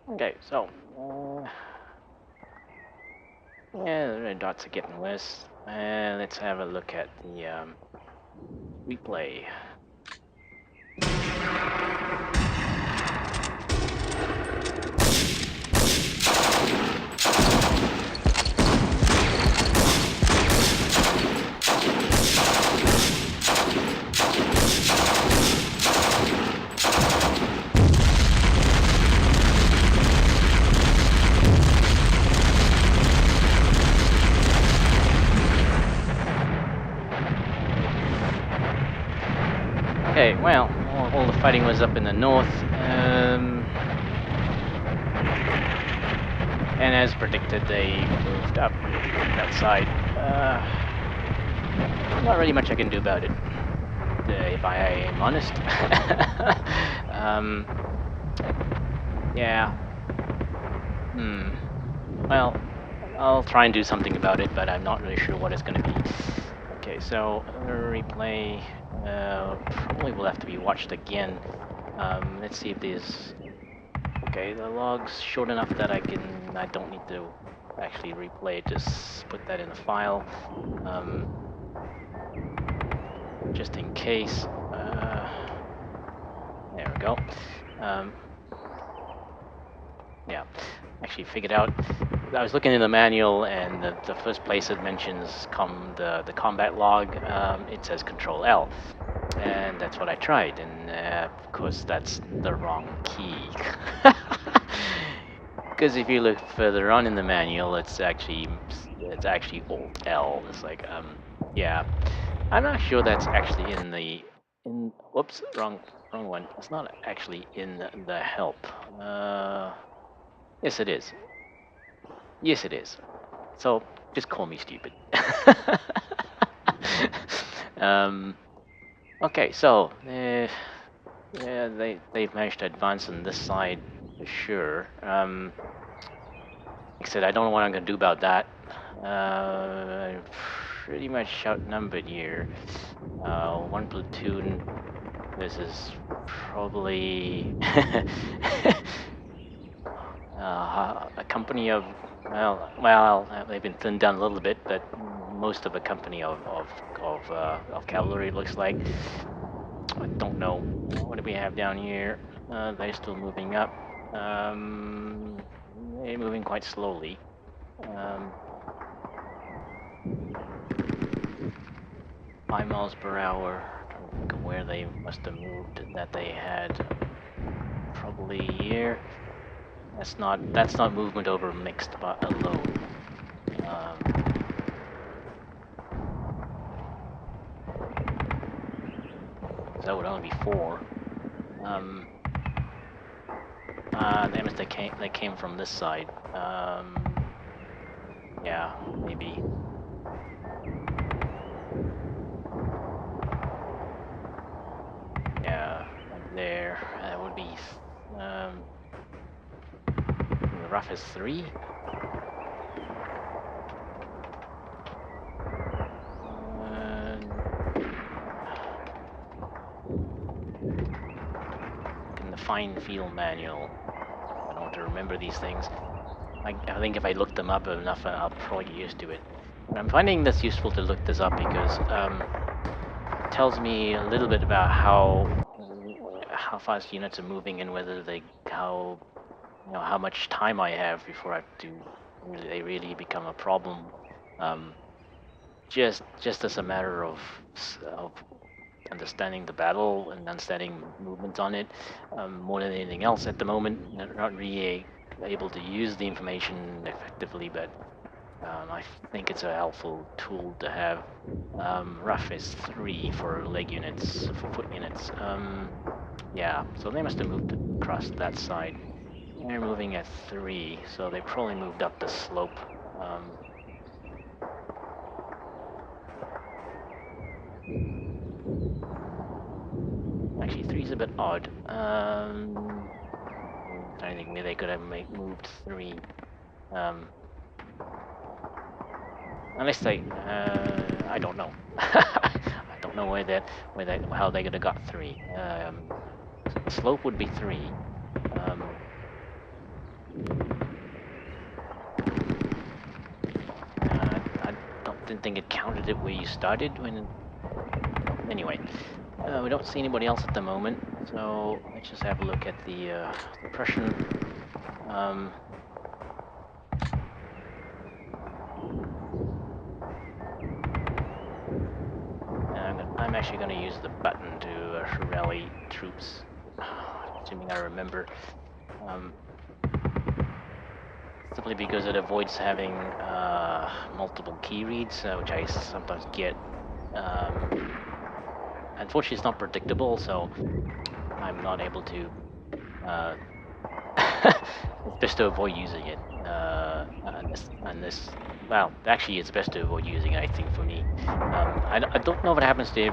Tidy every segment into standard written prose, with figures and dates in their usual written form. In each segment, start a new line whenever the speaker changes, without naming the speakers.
Okay, so yeah, the red dots are getting worse. Let's have a look at the replay. Okay, well, all the fighting was up in the north, and as predicted, they moved up that side. Not really much I can do about it, if I am honest. um, yeah. Well, I'll try and do something about it, but I'm not really sure what it's going to be. Okay, so replay probably will have to be watched again. Let's see if there's... Okay, the log's short enough that I don't need to actually replay it, just put that in a file. Just in case. There we go. Yeah, actually figured out. I was looking in the manual, and the first place it mentions the combat log, it says Control L, and that's what I tried, and of course that's the wrong key. Because if you look further on in the manual, it's actually Alt L. It's like yeah, I'm not sure that's actually in whoops, wrong one. It's not actually in the help. Yes, it is. Yes, it is. So just call me stupid. Okay, so yeah, they've managed to advance on this side for sure. Like I said, I don't know what I'm gonna do about that. Pretty much outnumbered here. One platoon. This is probably a company of well, they've been thinned down a little bit, but most of a company of cavalry, it looks like. I don't know. What do we have down here? They're still moving up. They're moving quite slowly. 5 miles per hour. Trying to think of where they must have moved that they had probably here. That's not movement over mixed but alone. That would only be 4. They came from this side. Yeah, maybe. Yeah, like there. That would be the roughest 3. In the fine field manual, I don't want to remember these things. I think if I look them up enough, I'll probably get used to it. But I'm finding this useful to look this up because it tells me a little bit about how fast units are moving and whether how much time I have before they really become a problem. Just as a matter of understanding the battle and understanding movements on it, more than anything else at the moment. Not really able to use the information effectively, but I think it's a helpful tool to have. Rough is 3 for leg units, for foot units. Yeah, so they must have moved across that side. They're moving at 3, so they probably moved up the slope. Actually, 3 is a bit odd. I'm trying to think, maybe they could have moved 3. Unless they, I don't know. I don't know how they could have got 3. Slope would be 3. didn't think it counted it where you started when... Anyway, we don't see anybody else at the moment, so let's just have a look at the Prussian. I'm actually going to use the button to rally troops, assuming I remember. Simply because it avoids having multiple key reads, which I sometimes get. Unfortunately, it's not predictable, so I'm not able to. It's best to avoid using it on this. Well, actually, it's best to avoid using it, I think, for me. I don't know if it happens to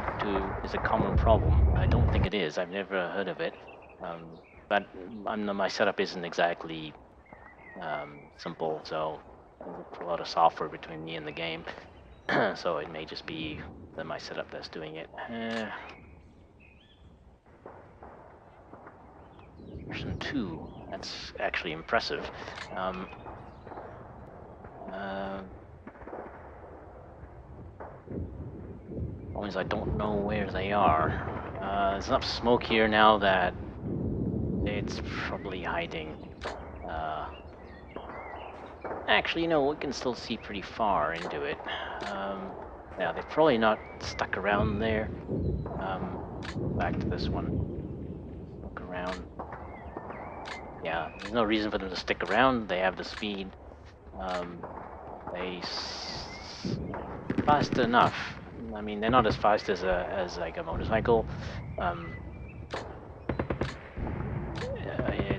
is a common problem. I don't think it is. I've never heard of it. But my setup isn't exactly simple, so there's a lot of software between me and the game. So it may just be my setup that's doing it. Version 2, that's actually impressive. Always I don't know where they are. There's enough smoke here now that it's probably hiding. Actually, no, we can still see pretty far into it. Yeah, they're probably not stuck around there. Back to this one. Look around. Yeah, there's no reason for them to stick around. They have the speed. Fast enough. I mean, they're not as fast as like a motorcycle. In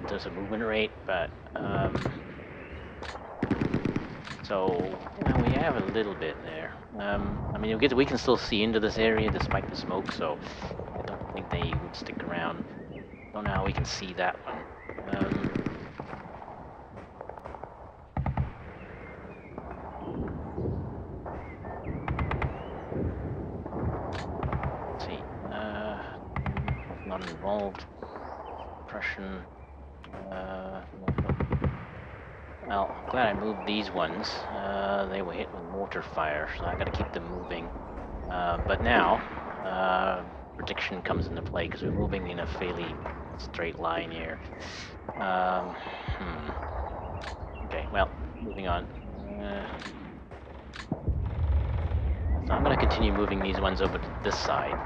terms of movement rate, but so we have a little bit there. I mean, we can still see into this area despite the smoke, so I don't think they would stick around. Don't know how we can see that one. Let's see. Not involved. Prussian. Well, I'm glad I moved these ones. They were hit with mortar fire, so I got to keep them moving. But now, prediction comes into play because we're moving in a fairly straight line here. Okay, well, moving on. So I'm going to continue moving these ones over to this side.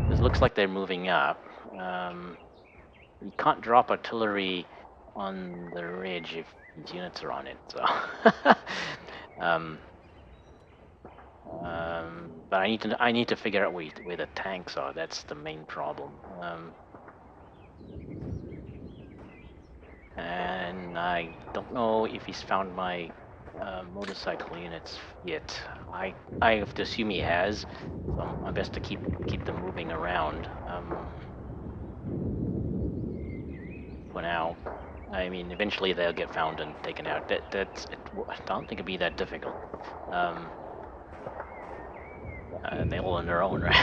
This looks like they're moving up. You can't drop artillery on the ridge if these units are on it, so... but I need to figure out where the tanks are. That's the main problem. And I don't know if he's found my motorcycle units yet. I have to assume he has. So my best to keep them moving around. For now, I mean, eventually they'll get found and taken out. I don't think it'd be that difficult. They're all on their own, right?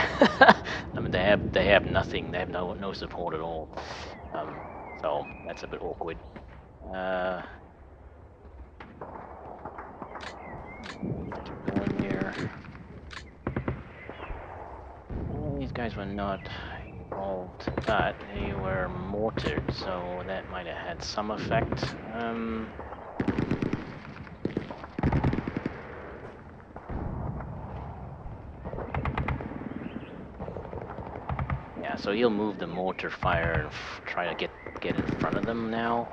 I mean, they have nothing. They have no support at all. So that's a bit awkward. Keep going here. Well, these guys were not involved, but they were mortared, so that might have had some effect. Yeah, so he'll move the mortar fire and try to get in front of them now.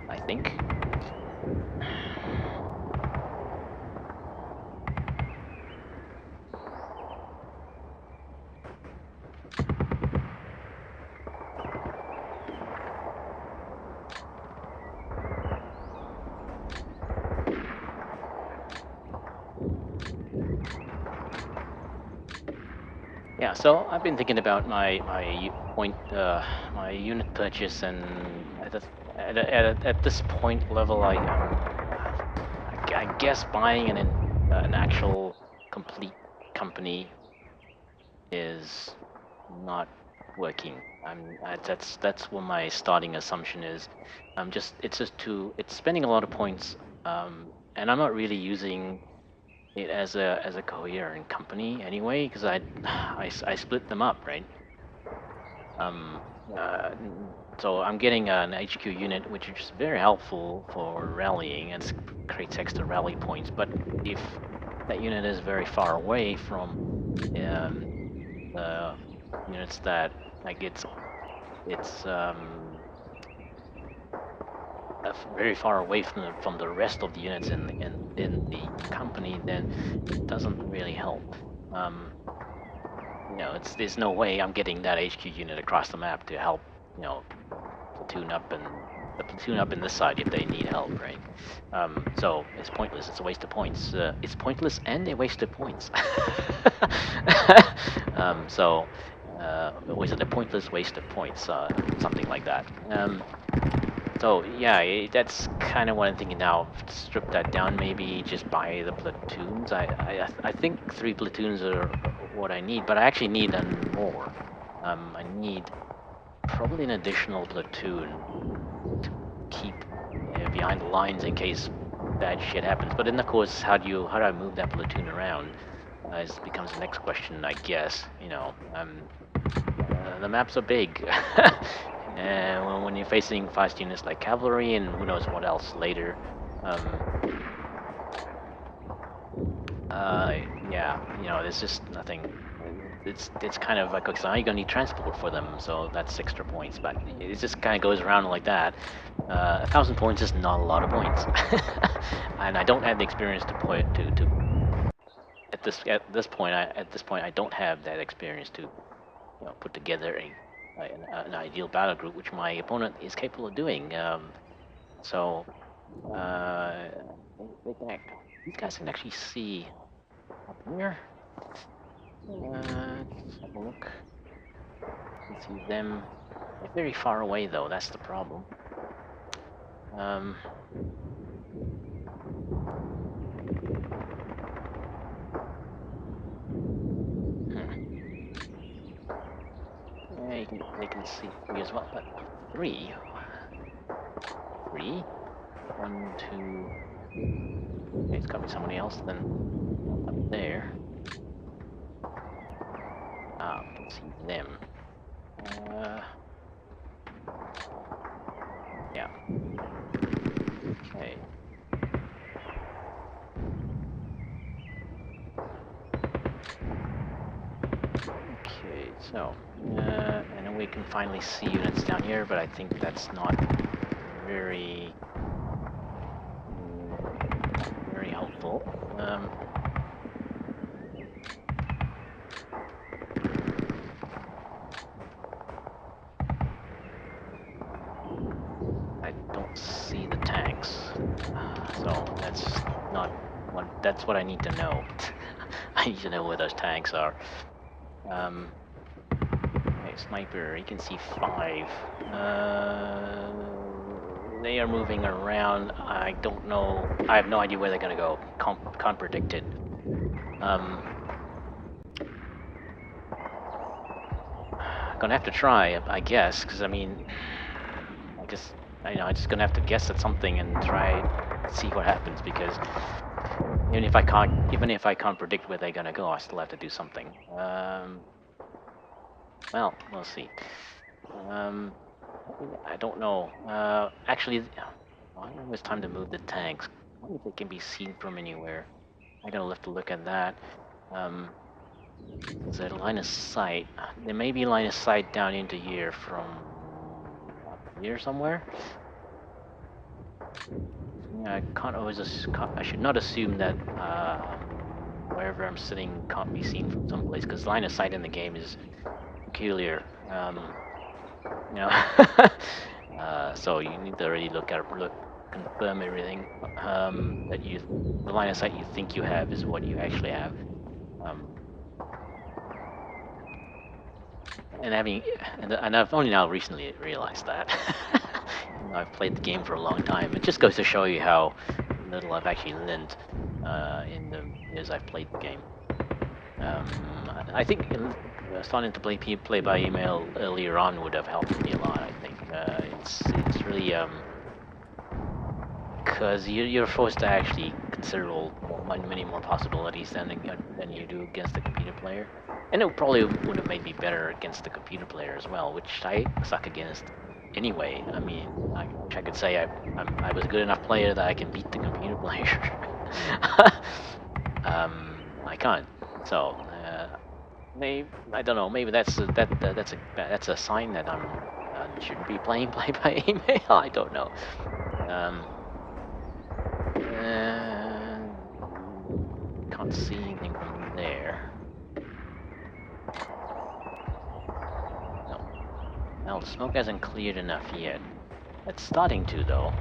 I think. Yeah, so I've been thinking about my unit purchase, and at this point level, I guess buying an actual complete company is not working. That's what my starting assumption is. It's spending a lot of points, and I'm not really using it as a coherent company anyway, because I split them up, right? Um, uh, so I'm getting an HQ unit, which is very helpful for rallying and creates extra rally points. But if that unit is very far away from the units that like it's very far away from the rest of the units in the company, then it doesn't really help. Um, there's no way I'm getting that HQ unit across the map to help, platoon up and the platoon up in this side if they need help, right? So it's pointless. It's a waste of points. It's pointless and a waste of points. Was it a pointless waste of points? Something like that. So yeah, that's kind of what I'm thinking now. Strip that down, maybe just buy the platoons. I think 3 platoons are what I need, but I actually need more. I need probably an additional platoon to keep behind the lines in case bad shit happens. But then of course, how do I move that platoon around? Becomes the next question, I guess. The maps are big. When you're facing fast units like cavalry and who knows what else later. Yeah, there's just nothing. It's kind of like, okay, so now you're gonna need transport for them, so that's extra points. But it just kind of goes around like that. 1,000 points is not a lot of points, and I don't have the experience to put to at this point. I don't have that experience to put together an ideal battle group, which my opponent is capable of doing. So these guys can actually see up here. Let's have a look. You can see them. They're very far away, though. That's the problem. Yeah, they can see 3 as well, but 3. 3. 1, 2. Okay, it's gotta be somebody else then. Up there. Ah, we can see them. Yeah. Okay. Okay, so, and then we can finally see units down here, but I think that's not very, very helpful. I don't see the tanks, so that's what I need to know. I need to know where those tanks are. Okay, sniper, you can see 5. They are moving around. I don't know. I have no idea where they're gonna go. Can't predict it. Gonna have to try, I guess, because I'm just gonna have to guess at something and try see what happens, because even if I can't predict where they're gonna go, I still have to do something. Well, we'll see. I don't know. Actually, I don't know if it's time to move the tanks. I wonder if they can be seen from anywhere. I gotta have to look at that. Is there a line of sight? There may be a line of sight down into here from up here somewhere. Yeah, I can't always. I should not assume that wherever I'm sitting can't be seen from someplace, because line of sight in the game is peculiar. So you need to really confirm everything. That the line of sight you think you have is what you actually have. And I've only now recently realized that. I've played the game for a long time. It just goes to show you how little I've actually learned in the years I've played the game. I think starting to play by email earlier on would have helped me a lot. I think it's really because you're forced to actually consider many more possibilities than you do against the computer player, and it probably would have made me better against the computer player as well, which I suck against anyway. I mean, I wish I could say I was a good enough player that I can beat the computer player. I can't. So maybe I don't know. Maybe that's a sign that I shouldn't be playing play by email. I don't know. Um, can't see anything from there. No. No, the smoke hasn't cleared enough yet. It's starting to though.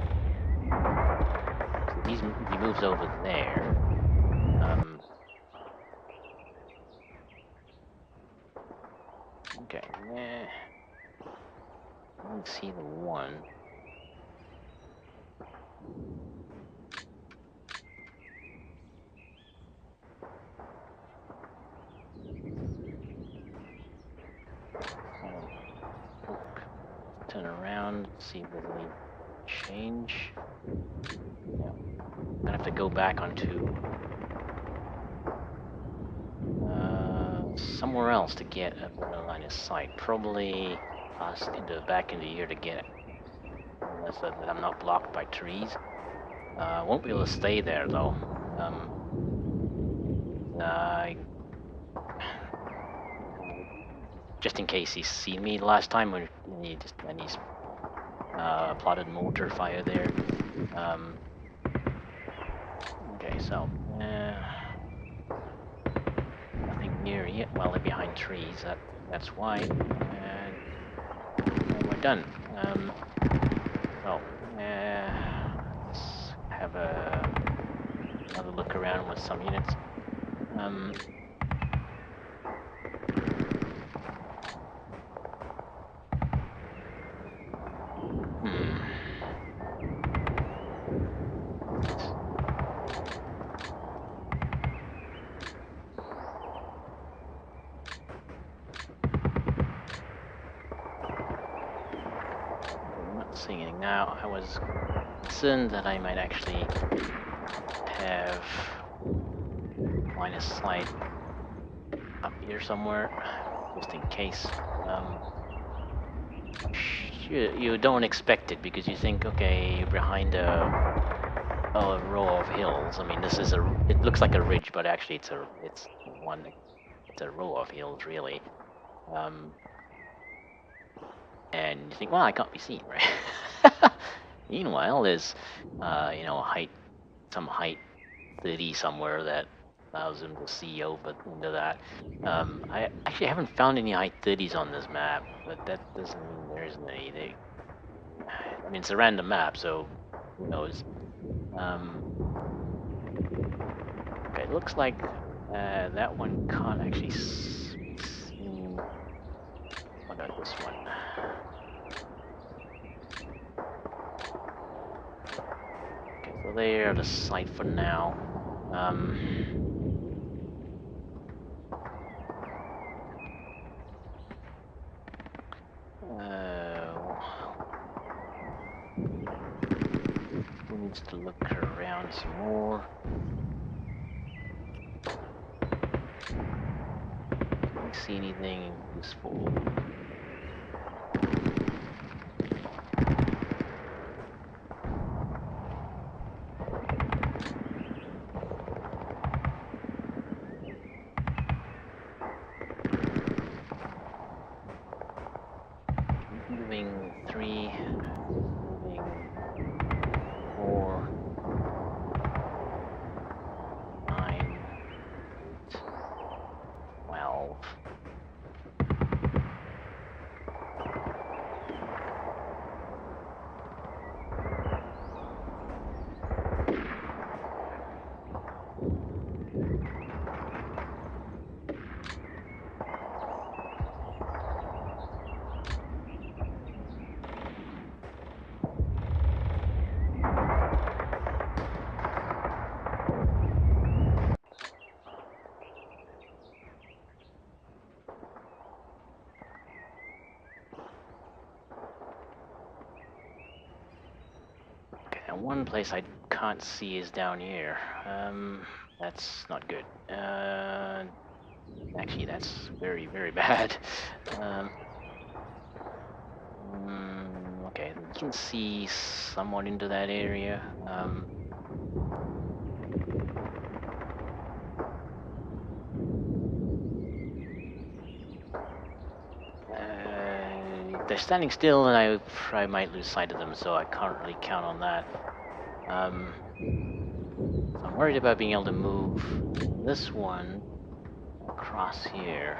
So he moves over there. Okay. I don't see the one. Turn around, see if there's any change. No. I have to go back onto somewhere else to get a better line of sight. Probably back into here to get it. Unless I'm not blocked by trees. Won't be able to stay there though. Just in case he's seen me last time when he's plotted mortar fire there. Okay, so nothing near yet. Well, they're behind trees. That's why. And we're done. So let's have another look around with some units. Seeing anything now. I was concerned that I might actually have line of sight up here somewhere, just in case. You don't expect it because you think, okay, you're behind a row of hills. I mean, it looks like a ridge, but actually it's a row of hills really. And you think, well, I can't be seen, right? Meanwhile, there's some height 30 somewhere that allows them to see over into that. I actually haven't found any height 30s on this map, but that doesn't mean there isn't any. I mean, it's a random map, so who knows? Okay, it looks like that one can't actually be seen. What about this one? Okay, so they're out of sight for now. Who needs to look around some more? Don't see anything useful. Moving 3, moving 4, 9, 8, 12. And one place I can't see is down here. That's not good. Actually, that's very, very bad. Okay, you can see somewhat into that area. They're standing still, and I might lose sight of them, so I can't really count on that. I'm worried about being able to move this one across here.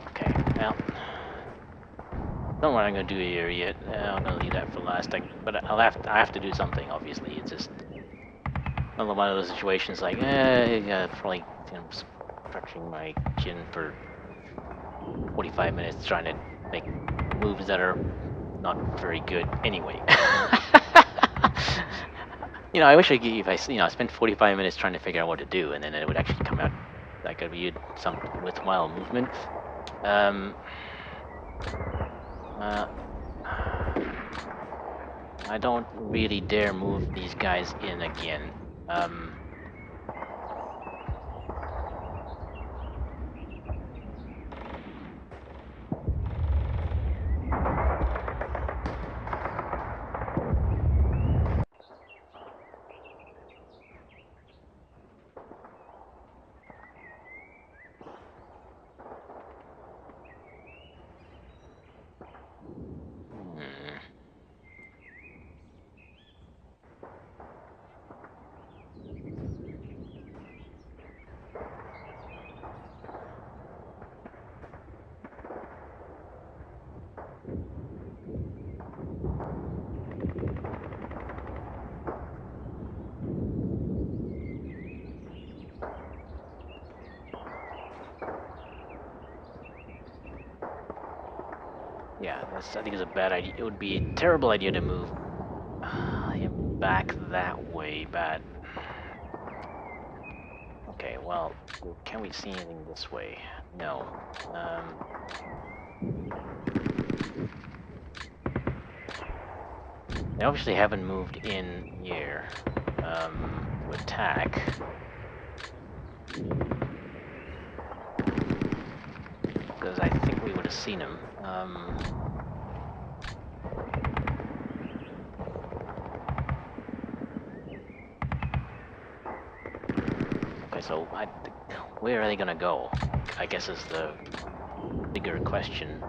Okay, well, don't know what I'm gonna do here yet. I'm gonna leave that for last. But I have to do something. Obviously, it's just another one of those situations like, probably stretching my chin for 45 minutes trying to make moves that are not very good anyway. I wish if I spent 45 minutes trying to figure out what to do, and then it would actually come out like a weird, some worthwhile movement. I don't really dare move these guys in again. Yeah, I think it's a bad idea. It would be a terrible idea to move him back that way, but... Okay, well, can we see anything this way? No. They obviously haven't moved in here to attack. Because I think we would have seen him. Okay, so where are they gonna go? I guess is the bigger question.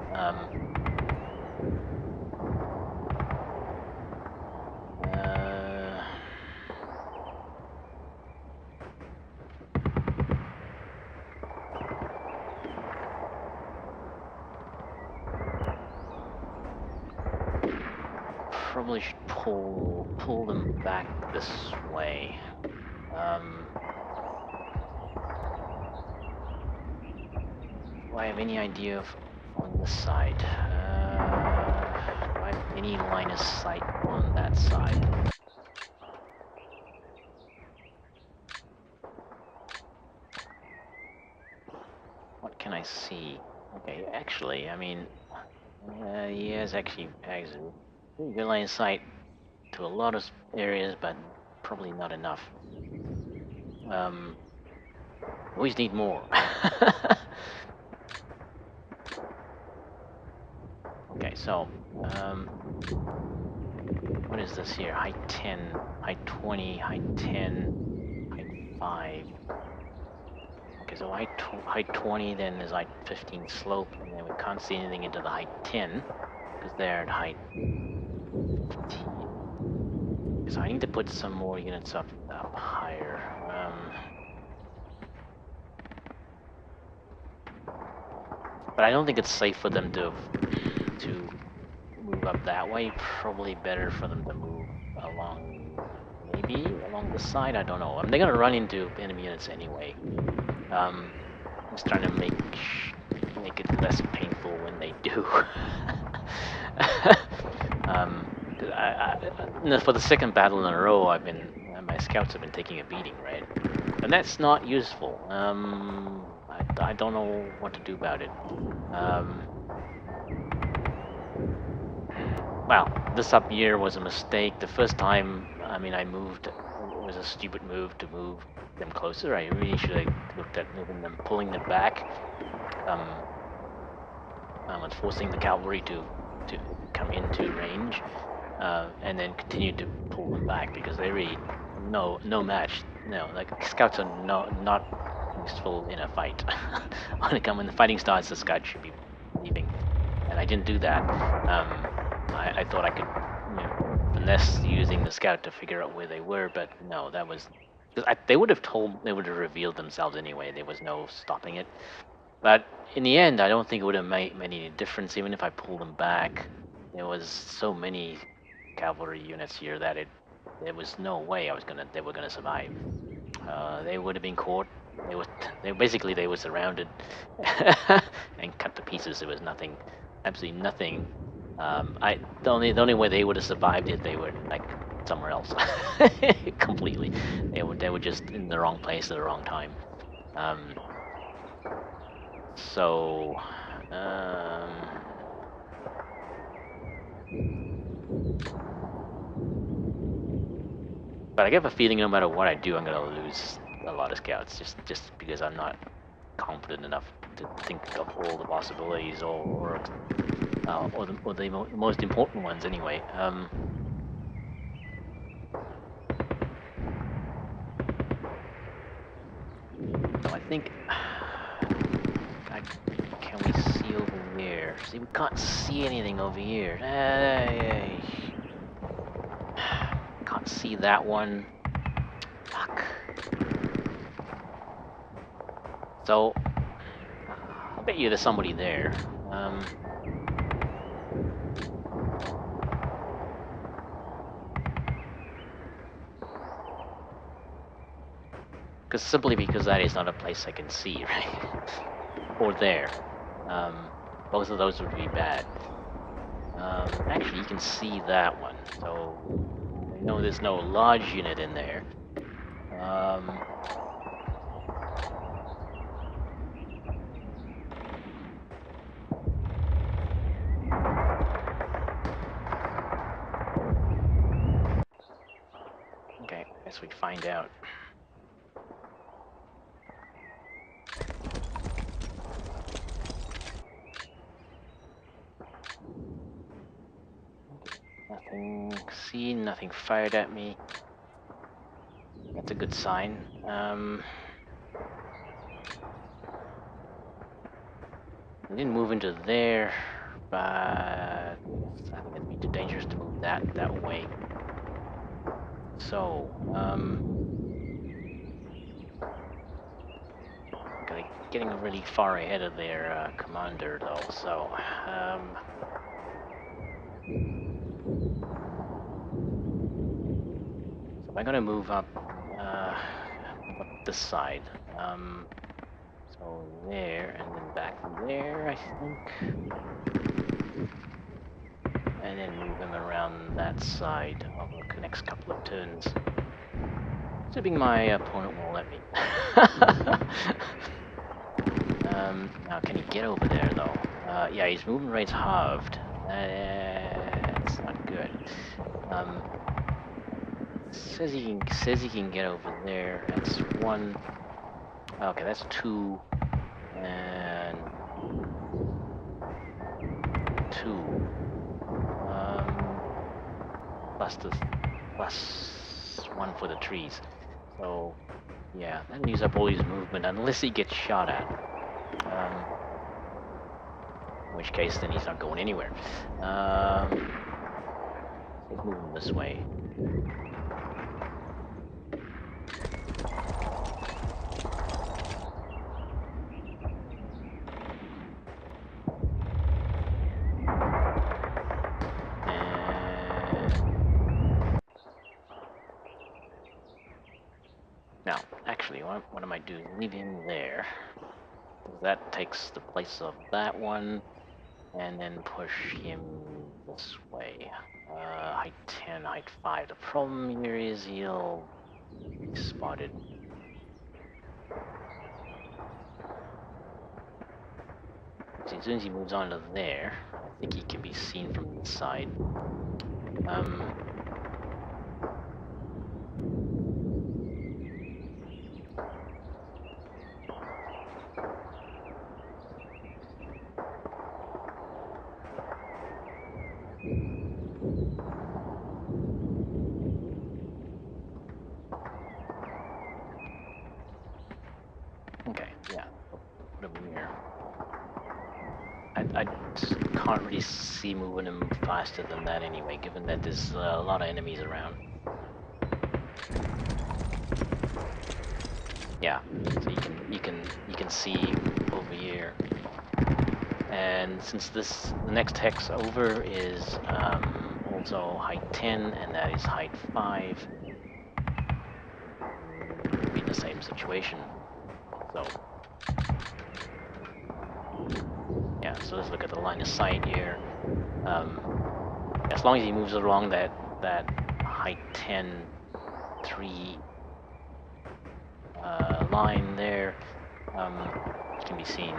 Probably should pull them back this way. Do I have any idea of on this side? Do I have any line of sight on that side? What can I see? Okay, actually, I mean, he has actually pretty good line of sight to a lot of areas, but probably not enough. Always need more. Okay, so what is this here? Height 10, height 20, height 10, height 5. Okay, so height 20, then there's height 15 slope, and then we can't see anything into the height 10 because they're at height 15. So I need to put some more units up higher. But I don't think it's safe for them to move up that way. Probably better for them to move along, maybe along the side. I don't know. I mean, they're gonna run into enemy units anyway. Just trying to make it less painful when they do. um, for the second battle in a row, my scouts have been taking a beating, right? And that's not useful. I don't know what to do about it. Well, this up year was a mistake. The first time, I mean, I moved. It was a stupid move to move them closer. I really should have looked at moving them, pulling them back, um, and forcing the cavalry to come into range, and then continue to pull them back because they really no match. No, like scouts are not useful in a fight. When the fighting starts, the scout should be leaving, and I didn't do that. I thought I could, finesse using the scout to figure out where they were, but no, that was because they would have revealed themselves anyway. There was no stopping it. But in the end, I don't think it would have made any difference, even if I pulled them back. There was so many cavalry units here that there was no way they were gonna survive. They would have been caught. They were surrounded and cut to pieces. There was nothing, absolutely nothing. The only way they would have survived if they were like somewhere else, completely. They were just in the wrong place at the wrong time. Um, so, but I get a feeling no matter what I do, I'm gonna lose a lot of scouts just because I'm not confident enough to think of all the possibilities or the most important ones anyway. So I think can we see over there? See, we can't see anything over here. Can't see that one. Fuck. So I bet you there's somebody there. Simply because that is not a place I can see, right? Or there. Both of those would be bad. Actually, you can see that one, so we know there's no large unit in there. Okay, I guess we find out. Nothing seen, nothing fired at me. That's a good sign. I didn't move into there, but I think it'd be too dangerous to move that way. So, getting really far ahead of their commander though. So, so I'm gonna move up this side. So there, and then back there, I think. And then move him around that side over the next couple of turns. Assuming my opponent will let me. Now, can he get over there, though? Yeah, his movement rate's halved. That's not good. Says he can get over there. That's one. Okay, that's two. And two. Plus one for the trees. So yeah, that use up all his movement unless he gets shot at. In which case, then he's not going anywhere. Let's move him this way. Now, actually, what I might do is leave him there. That takes the place of that one, and then push him this way. Height 10, height 5. The problem here is he'll be spotted. See, as soon as he moves on to there, I think he can be seen from the side. Okay, yeah, put him here. I can't really see moving him faster than that anyway, given that there's a lot of enemies around. Yeah, so you can see over here. And since the next hex over is also height 10, and that is height 5, we'll be in the same situation. So yeah, so let's look at the line of sight here. As long as he moves along that height 10 3 line there, he can be seen.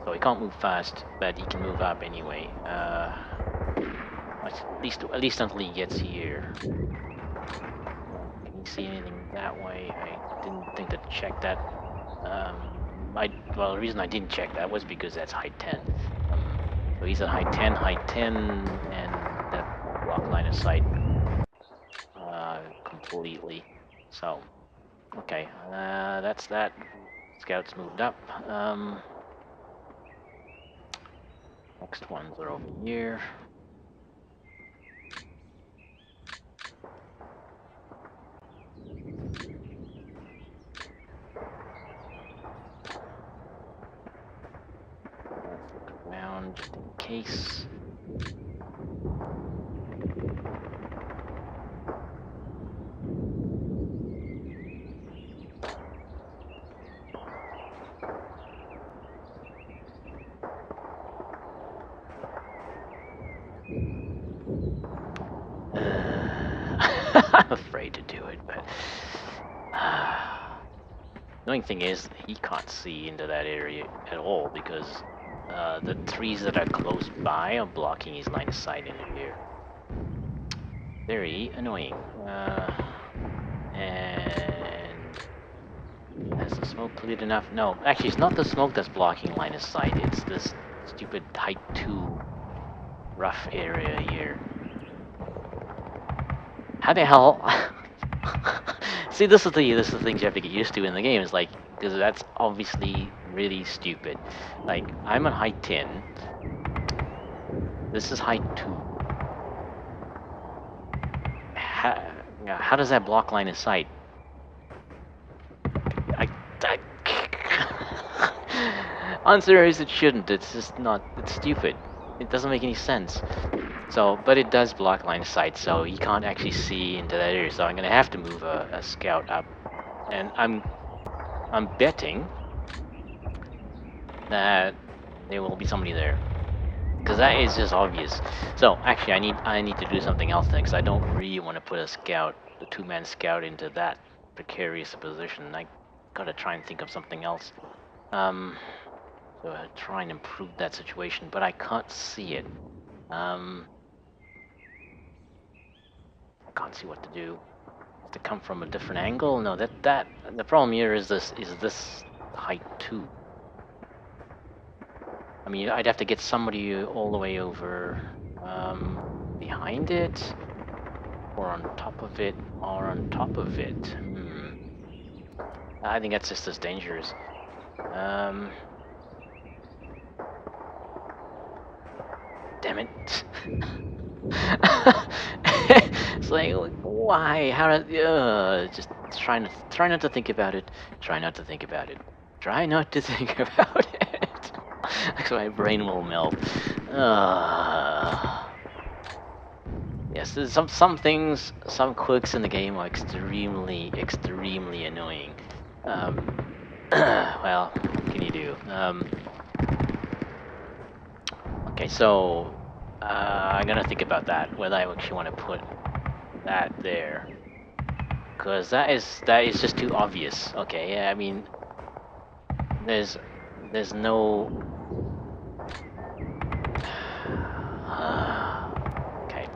So he can't move fast, but he can move up anyway. At least until he gets here. Can you see anything that way? I didn't think to check that. Well, the reason I didn't check that was because that's height 10. So he's at height 10, and that block line of sight completely. So, okay, that's that. Scouts moved up. Next ones are over here. Let's look around just in case. I'm afraid to do it, but annoying thing is he can't see into that area at all because the trees that are close by are blocking his line of sight into here. Very annoying. And has the smoke cleared enough? No, actually, it's not the smoke that's blocking line of sight. It's this stupid height 2 rough area here. How the hell? See, this is the things you have to get used to in the game. It's like, because that's obviously really stupid. Like, I'm on height 10. This is height 2. How does that block line of sight? Answer is it shouldn't. It's just not. It's stupid. It doesn't make any sense. So, but it does block line of sight, so he can't actually see into that area. So I'm gonna have to move a scout up, and I'm betting that there will be somebody there, because that is just obvious. So actually, I need to do something else next. I don't really want to put a scout, the 2-man scout, into that precarious position. I gotta try and think of something else. So try and improve that situation, but I can't see it. I can't see what to do. To come from a different angle? No, the problem here is this height 2. I mean, I'd have to get somebody all the way over behind it, or on top of it, or on top of it. I think that's just as dangerous. Damn it. It's like, why? How do just try not to think about it. Try not to think about it. Try not to think about it. Like my brain will melt. Yes, there's some things, some quirks in the game are extremely annoying. Well, what can you do? Okay, so I'm gonna think about that, whether I actually want to put that there. Because that is just too obvious. Okay, yeah, I mean, there's no. Okay.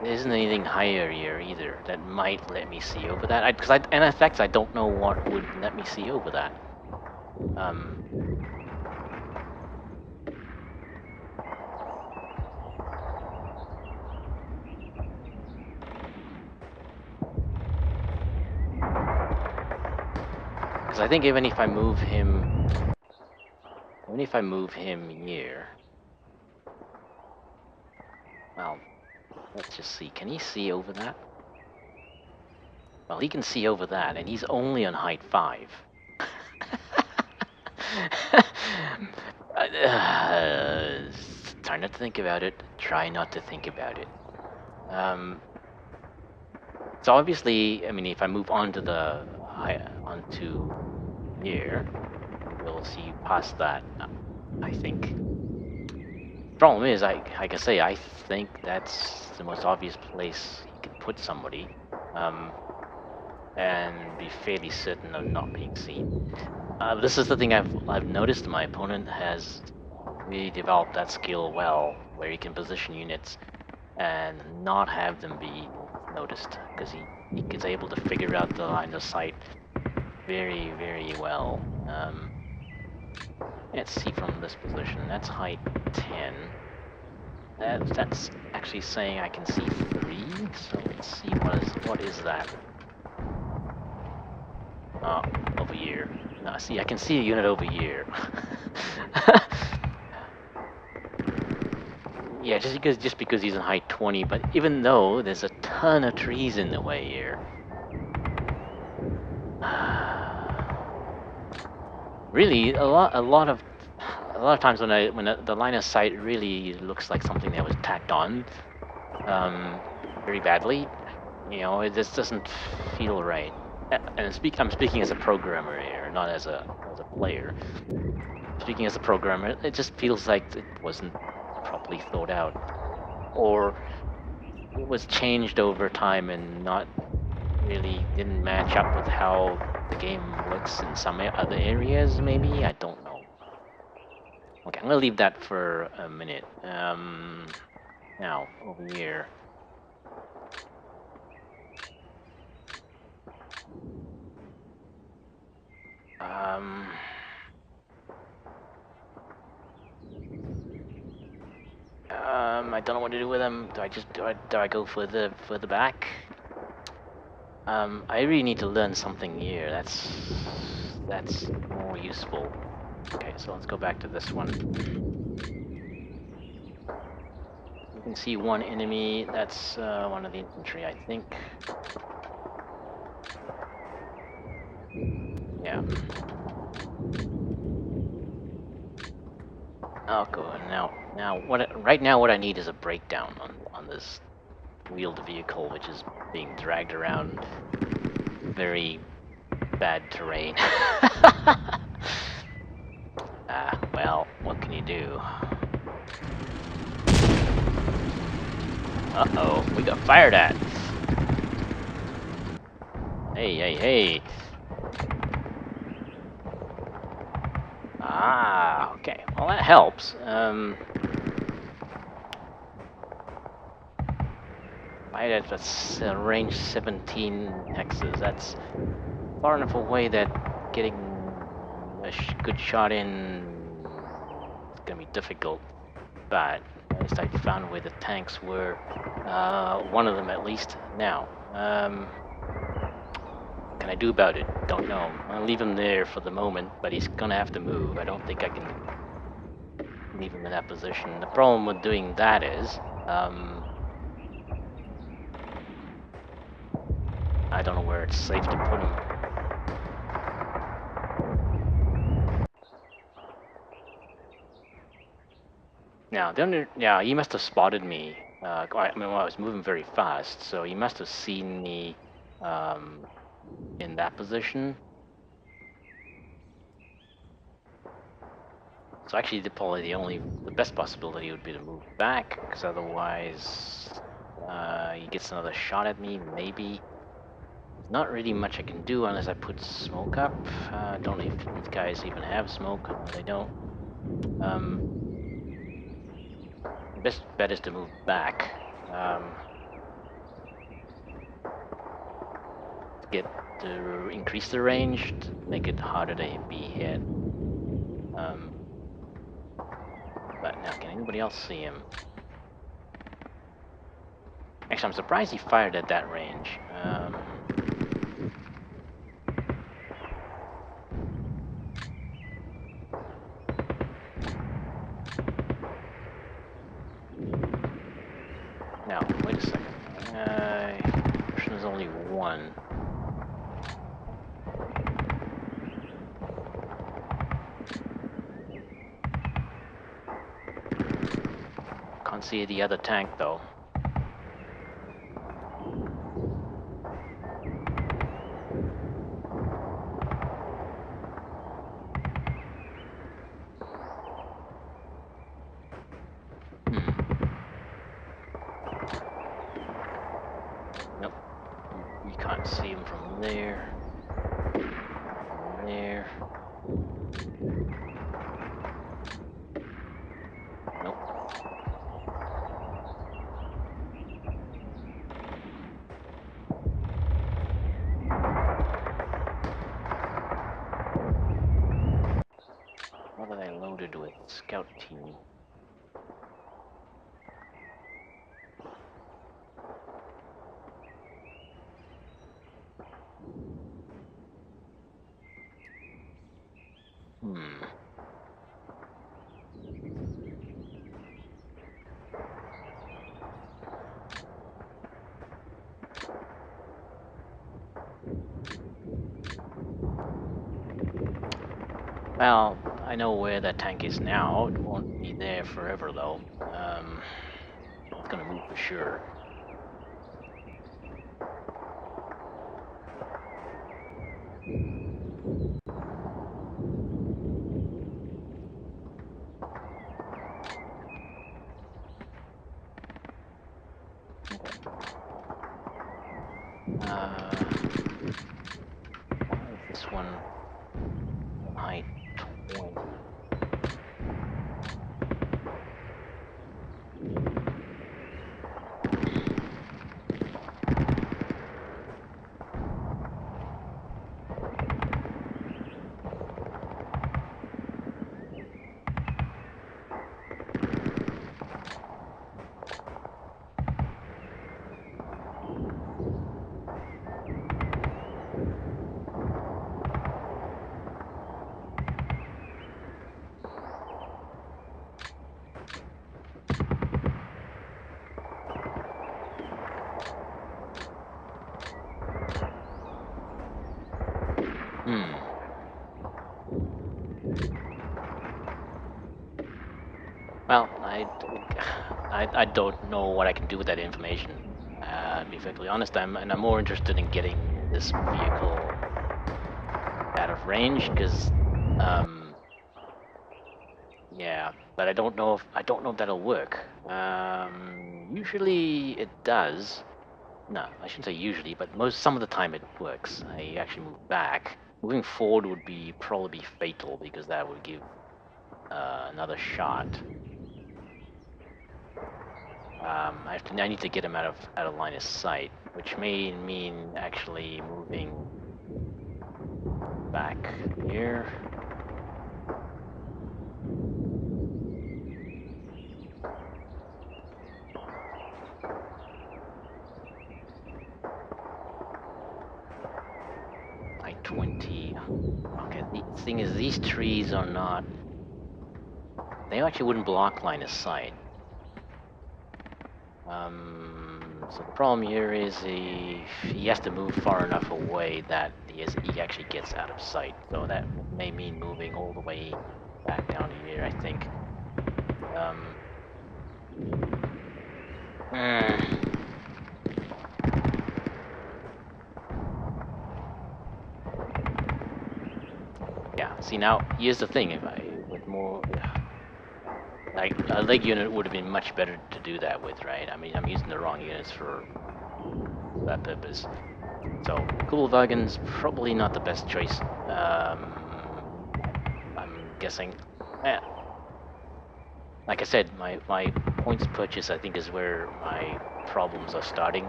There isn't anything higher here either that might let me see over that. And in fact, I don't know what would let me see over that. Because I think even if I move him here, well, let's just see. Can he see over that? Well, he can see over that, and he's only on height 5. Try not to think about it. Try not to think about it. So obviously, I mean, if I move onto here, we'll see past that. I think. Problem is, like I say, I think that's the most obvious place you could put somebody, and be fairly certain of not being seen. This is the thing I've noticed. My opponent has really developed that skill well, where he can position units and not have them be noticed, because he is able to figure out the line of sight very, very well. Let's see from this position. That's height 10. That's actually saying I can see 3. So let's see what is that. Oh, over here. No, see, I can see a unit over here. Yeah, just because he's in height 20, but even though there's a ton of trees in the way here. Really, a lot of times when the line of sight really looks like something that was tacked on, very badly. You know, it just doesn't feel right. And I'm speaking as a programmer here, not as a player. Speaking as a programmer, it just feels like it wasn't properly thought out, or it was changed over time and not really didn't match up with how the game works in some other areas. Maybe, I don't know. Okay, I'm gonna leave that for a minute. Now over here. I don't know what to do with them. Do I go further back? I really need to learn something here. That's more useful. Okay, so let's go back to this one. You can see one enemy. That's one of the infantry, I think. Yeah. Oh, good. Right now, what I need is a breakdown on this wheeled vehicle, which is being dragged around very bad terrain. Well, what can you do? Uh-oh, we got fired at. Hey. Ah, okay. Well, that helps. Right at the range 17 hexes. That's far enough away that getting a good shot in is gonna be difficult. But at least I found where the tanks were. One of them at least. Now, what can I do about it? Don't know. I'll leave him there for the moment, but he's gonna have to move. I don't think I can leave him in that position. The problem with doing that is, I don't know where it's safe to put him. Now, he must have spotted me. I mean, well, I was moving very fast, so he must have seen me in that position. So actually, probably the best possibility would be to move back, because otherwise he gets another shot at me, maybe. Not really much I can do unless I put smoke up. Don't know if these guys even have smoke. No, they don't. The best bet is to move back. To increase the range, to make it harder to be hit. But now, can anybody else see him? Actually, I'm surprised he fired at that range. Now, wait a second. There's only one. Can't see the other tank though. Nope. You can't see him from there. From there. Nope. What are they loaded with? Scout team. Well, I know where that tank is now. It won't be there forever though. It's gonna move for sure. Okay. Why is this one on height 20? Well, I don't know what I can do with that information. To be perfectly honest, I'm more interested in getting this vehicle out of range because, yeah. But I don't know if that'll work. Usually it does. No, I shouldn't say usually, but some of the time it works. I actually move back. Moving forward would probably be fatal because that would give another shot. I need to get him out of line of sight, which may mean actually moving back here. I-20. Okay, the thing is, these trees are not. They actually wouldn't block line of sight. So the problem here is he has to move far enough away that he actually gets out of sight. So that may mean moving all the way back down here, I think. Yeah. See, now here's the thing: with more like a leg unit would have been much better to do that with, right? I mean, I'm using the wrong units for that purpose. So Kübelwagen's probably not the best choice. I'm guessing. Yeah. Like I said, my points purchase I think is where my problems are starting.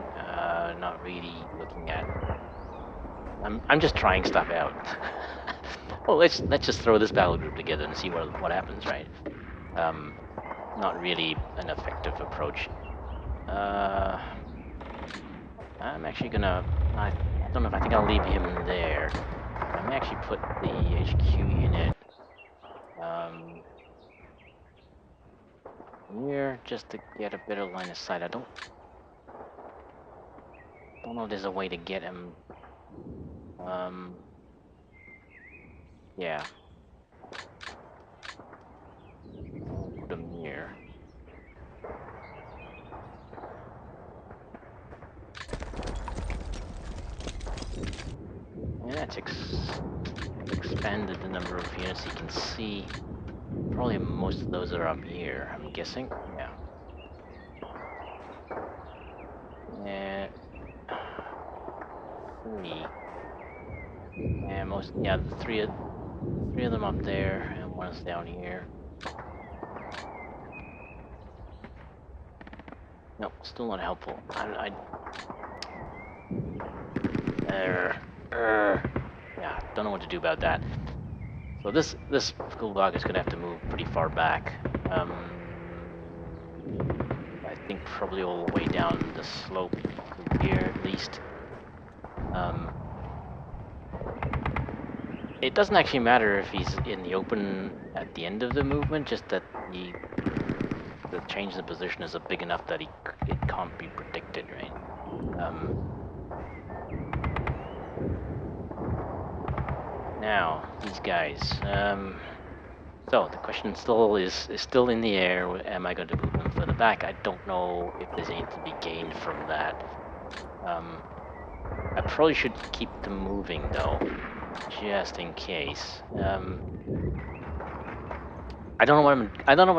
Not really looking at. I'm just trying stuff out. Well, let's just throw this battle group together and see what happens, right? Not really an effective approach. I'm actually gonna. I don't know if I think I'll leave him there. I may actually put the HQ unit here just to get a better line of sight. I don't know if there's a way to get him. Yeah. I'll put him here. And that's expanded the number of units you can see. Probably most of those are up here, I'm guessing. Yeah. And three. And the three of them up there, and one's down here. Nope, still not helpful. Yeah, don't know what to do about that. So this Kübelwagen is gonna have to move pretty far back. I think probably all the way down the slope to here at least. It doesn't actually matter if he's in the open at the end of the movement, just that the change in the position is big enough that it can't be predicted, right? Now these guys. So the question still is still in the air. Am I going to move them further back? I don't know if there's anything to be gained from that. I probably should keep them moving though, just in case. I don't know what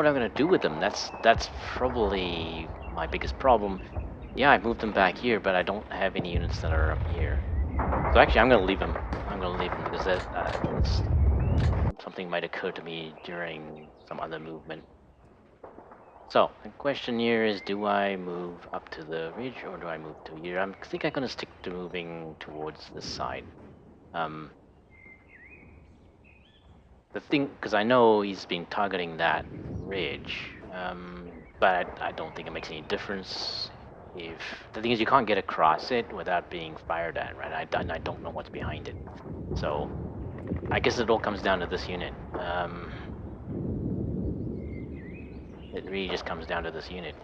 I'm gonna do with them. That's probably my biggest problem. Yeah, I moved them back here, but I don't have any units that are up here. So actually, I'm gonna leave them. I'm gonna leave them because something might occur to me during some other movement. So the question here is, do I move up to the ridge or do I move to here? I think I'm gonna stick to moving towards this side. The thing, because I know he's been targeting that ridge, but I don't think it makes any difference. If the thing is, you can't get across it without being fired at, right? I don't know what's behind it, so I guess it all comes down to this unit. It really just comes down to this unit.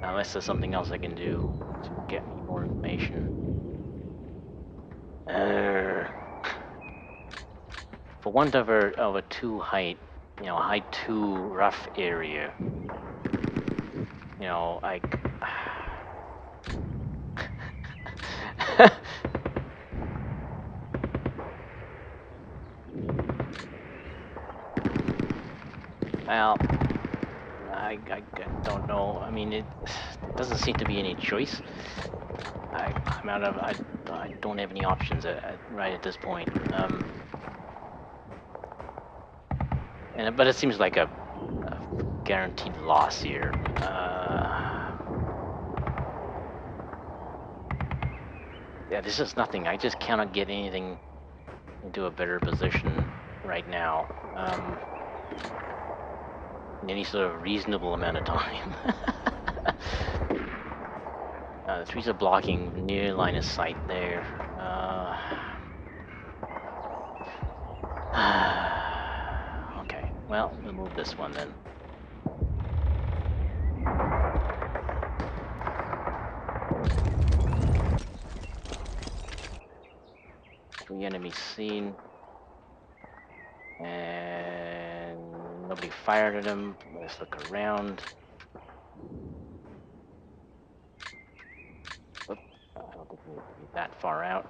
Unless there's something else I can do to get me more information. For want of a too height, height 2 rough area, like well, I don't know. I mean, it doesn't seem to be any choice. I'm out of. I don't have any options right at this point. But it seems like a guaranteed loss here. Yeah, there's just nothing. I just cannot get anything into a better position right now. In any sort of reasonable amount of time. The trees are blocking near line of sight there. Okay, well, we'll move this one then. Three enemies seen. And nobody fired at him. Let's look around. Oop, I don't think we need to be that far out.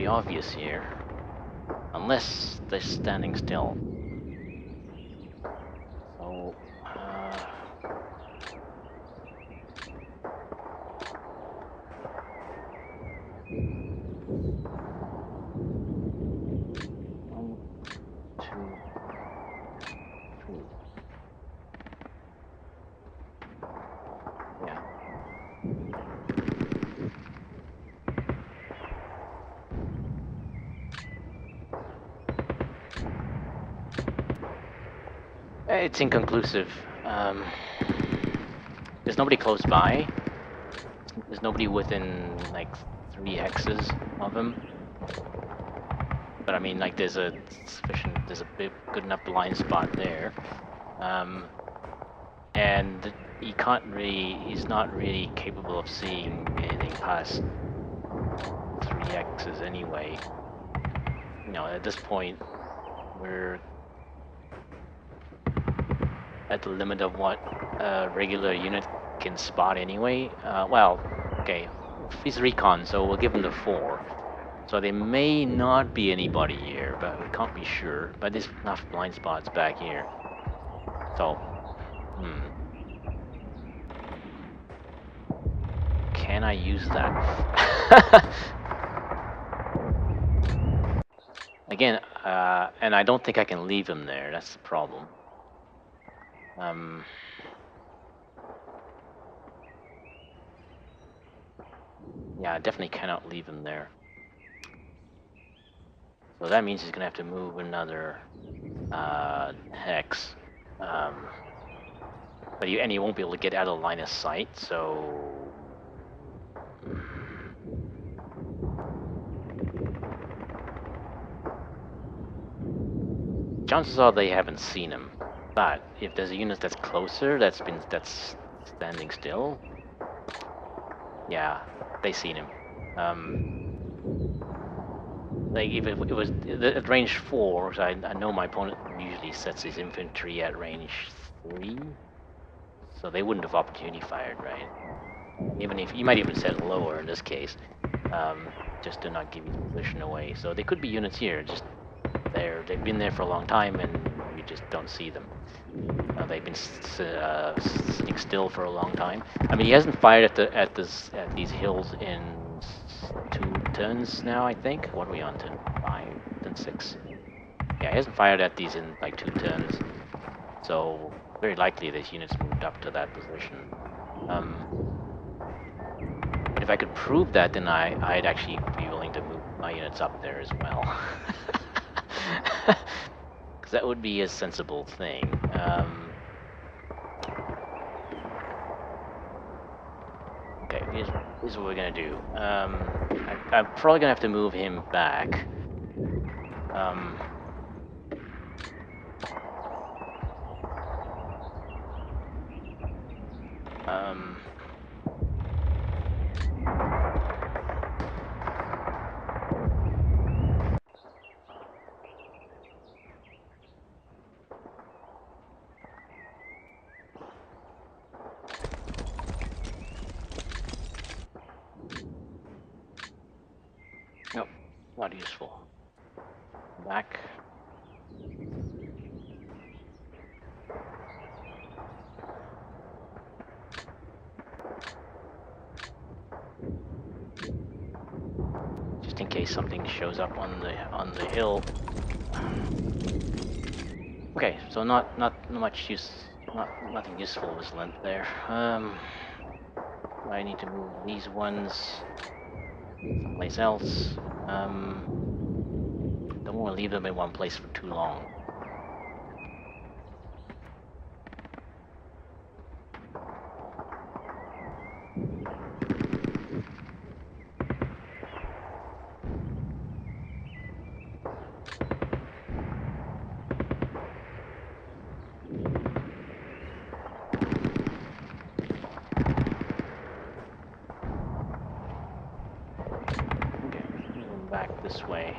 obvious here. Unless they're standing still. So, one, two, three. Yeah. It's inconclusive. There's nobody close by. There's nobody within like 3 hexes of him. But I mean, like, there's a big, good enough blind spot there. And he's not really capable of seeing anything past 3 hexes anyway. You know, at this point, we're at the limit of what a regular unit can spot anyway. Well, okay, he's recon, so we'll give him the 4. So there may not be anybody here, but we can't be sure. But there's enough blind spots back here. So, can I use that? Again, and I don't think I can leave him there. That's the problem. Yeah, I definitely cannot leave him there. So that means he's gonna have to move another hex. But he won't be able to get out of line of sight, so chances are they haven't seen him. But if there's a unit that's closer, that's standing still, yeah, they seen him. Like if it was at range 4, so I know my opponent usually sets his infantry at range 3, so they wouldn't have opportunity fired, right? Even if you might even set it lower in this case, just to not give his position away. So they could be units here, just they've been there for a long time, and we just don't see them. They've been sitting still for a long time. I mean, he hasn't fired at these hills in 2 turns now, I think. What are we on, turn 5, turn 6? Yeah, he hasn't fired at these in like 2 turns, so very likely this unit's moved up to that position. But if I could prove that, then I'd actually be willing to move my units up there as well. Because that would be a sensible thing. Okay, here's what we're gonna do. I'm probably gonna have to move him back. Nope, not useful. Back. Just in case something shows up on the hill. Okay, so not much use, nothing useful was lent there. I need to move these ones someplace else. Don't want to leave them in one place for too long. Okay, moving back this way.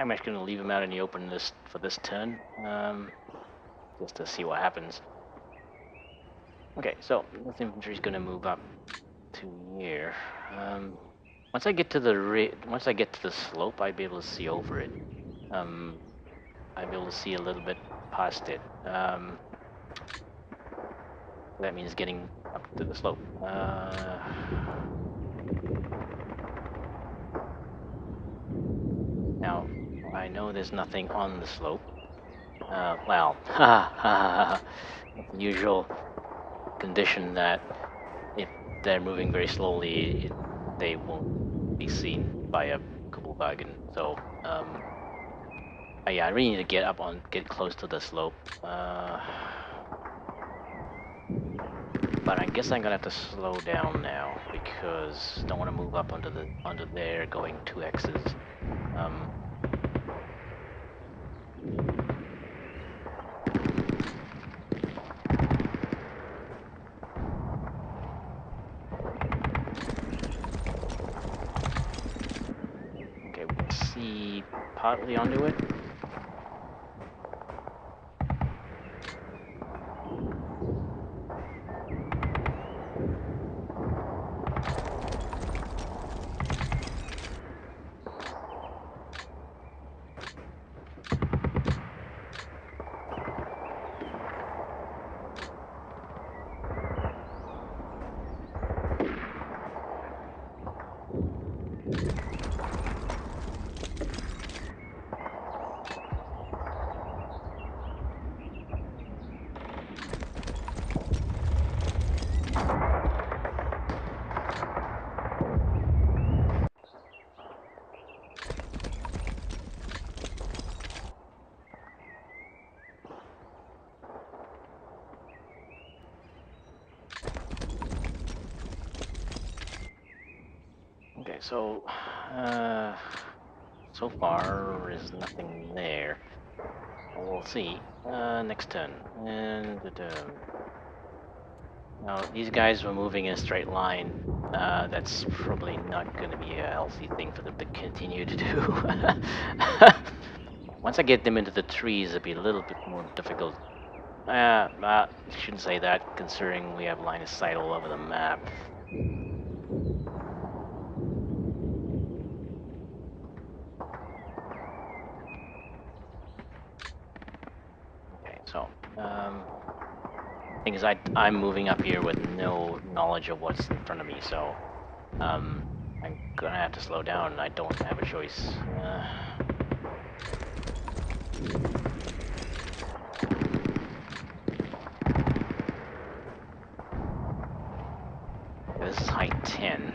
I'm actually going to leave him out in the open for this turn, just to see what happens. Okay, so this infantry is going to move up to here. Once I get to the slope, I'd be able to see over it. I'd be able to see a little bit past it. That means getting up to the slope. Now, I know there's nothing on the slope. Well, the usual condition that if they're moving very slowly, they won't be seen by a Kübelwagen. So, yeah, I really need to get close to the slope. But I guess I'm gonna have to slow down now because I don't want to move up under there going 2 X's. Okay, we can see partly onto it. Okay, so so far there's nothing there. We'll see. Next turn. And now these guys were moving in a straight line. That's probably not going to be a healthy thing for them to continue to do. Once I get them into the trees, it'll be a little bit more difficult. Shouldn't say that, considering we have line of sight all over the map. Okay, so thing is, I'm moving up here with no knowledge of what's in front of me, so I'm gonna have to slow down. I don't have a choice. This is height 10.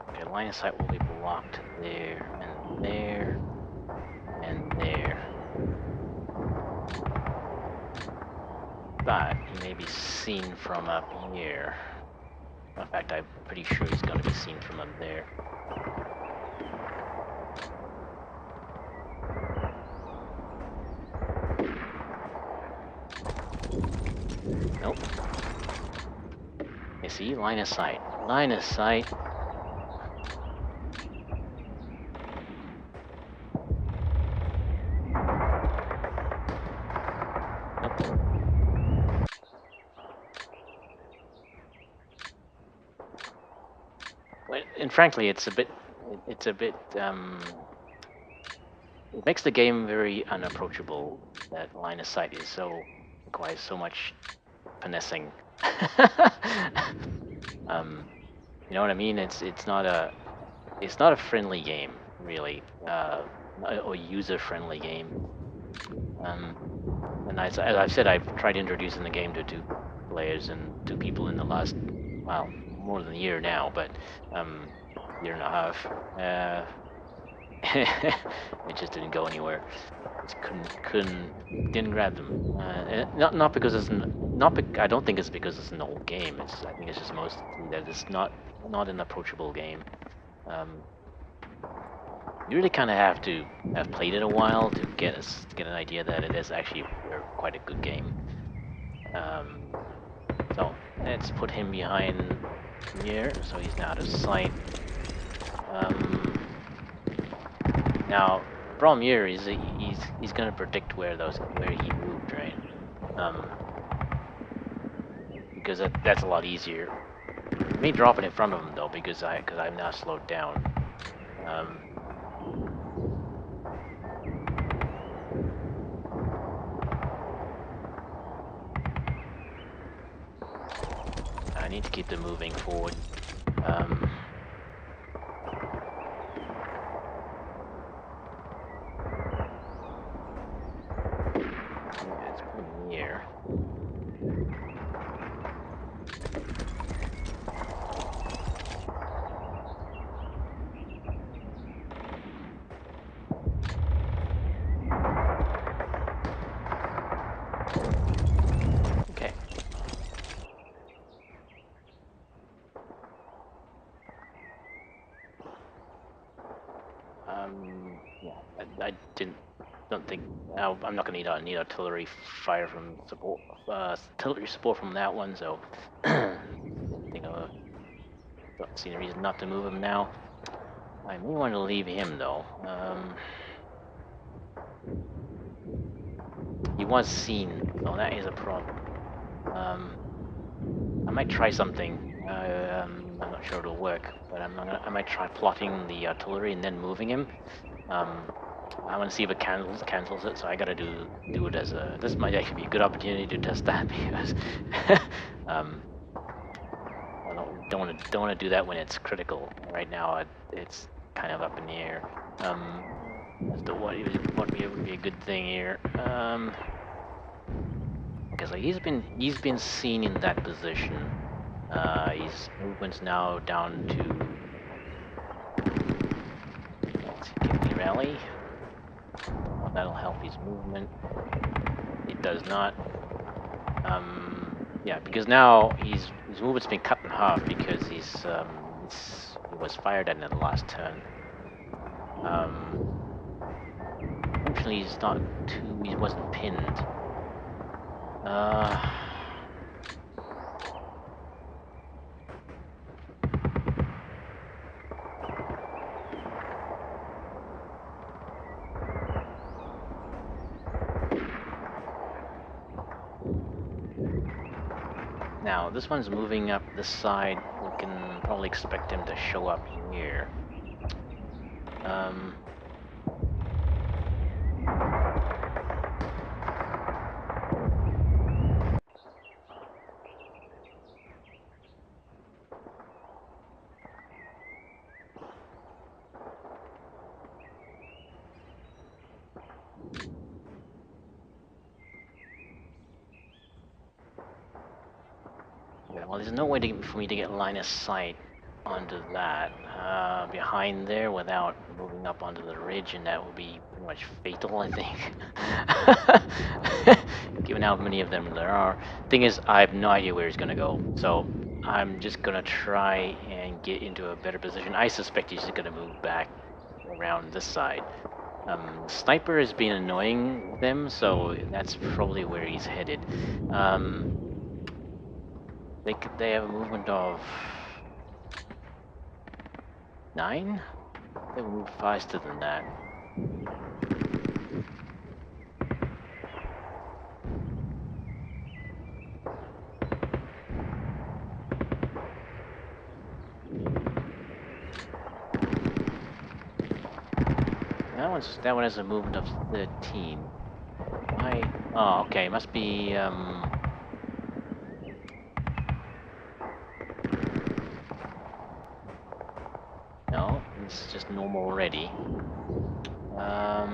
Okay, line of sight will be blocked there, and there, and there. But he may be seen from up here. In fact, I'm pretty sure he's going to be seen from up there. Nope. You see, line of sight. Line of sight. Nope. And frankly, it makes the game very unapproachable. That line of sight requires so much finessing. You know what I mean? It's not a friendly game, really, or user-friendly game. And as I've said, I've tried introducing the game to 2 players and 2 people in the last, well, more than a year now, but year and a half. It just didn't go anywhere. Just didn't grab them. Not because I don't think it's because it's an old game. I think it's just mostly that it's not an approachable game. You really kind of have to have played it a while to get an idea that it is actually quite a good game. So let's put him behind here, so he's now out of sight. Now, the problem here is that he's going to predict where he moved, right? Because that's a lot easier. Me dropping in front of him though, because I'm now slowed down. I need to keep them moving forward. Yeah, it's putting here. Okay. Yeah, I I'm not gonna need artillery fire from support, artillery support from that one. So, I think I don't see any reason not to move him now. I may want to leave him though. He was seen, so that is a problem. I might try something. I'm not sure it'll work, but I might try plotting the artillery and then moving him. I want to see if it cancels it, so I gotta do it as a. This might actually be a good opportunity to test that because I don't want to do that when it's critical. Right now, it's kind of up in the air as to what would be a good thing here. Because like he's been seen in that position. His movement's now down to. Let's see, give me rally. Don't know if that'll help his movement. It does not. Yeah, because now his movement's been cut in half because he was fired at in the last turn. Fortunately, he wasn't pinned. Now this one's moving up this side. We can probably expect him to show up here. Yeah, well, there's no way for me to get line of sight onto that behind there without moving up onto the ridge, and that would be pretty much fatal, I think. Given how many of them there are. Thing is, I have no idea where he's gonna go, so I'm just gonna try and get into a better position. I suspect he's just gonna move back around this side. Sniper has been annoying them, so that's probably where he's headed. They have a movement of 9? They will move faster than that. That one has a movement of 13. Why? Oh, okay. It must be no, it's just normal already. Not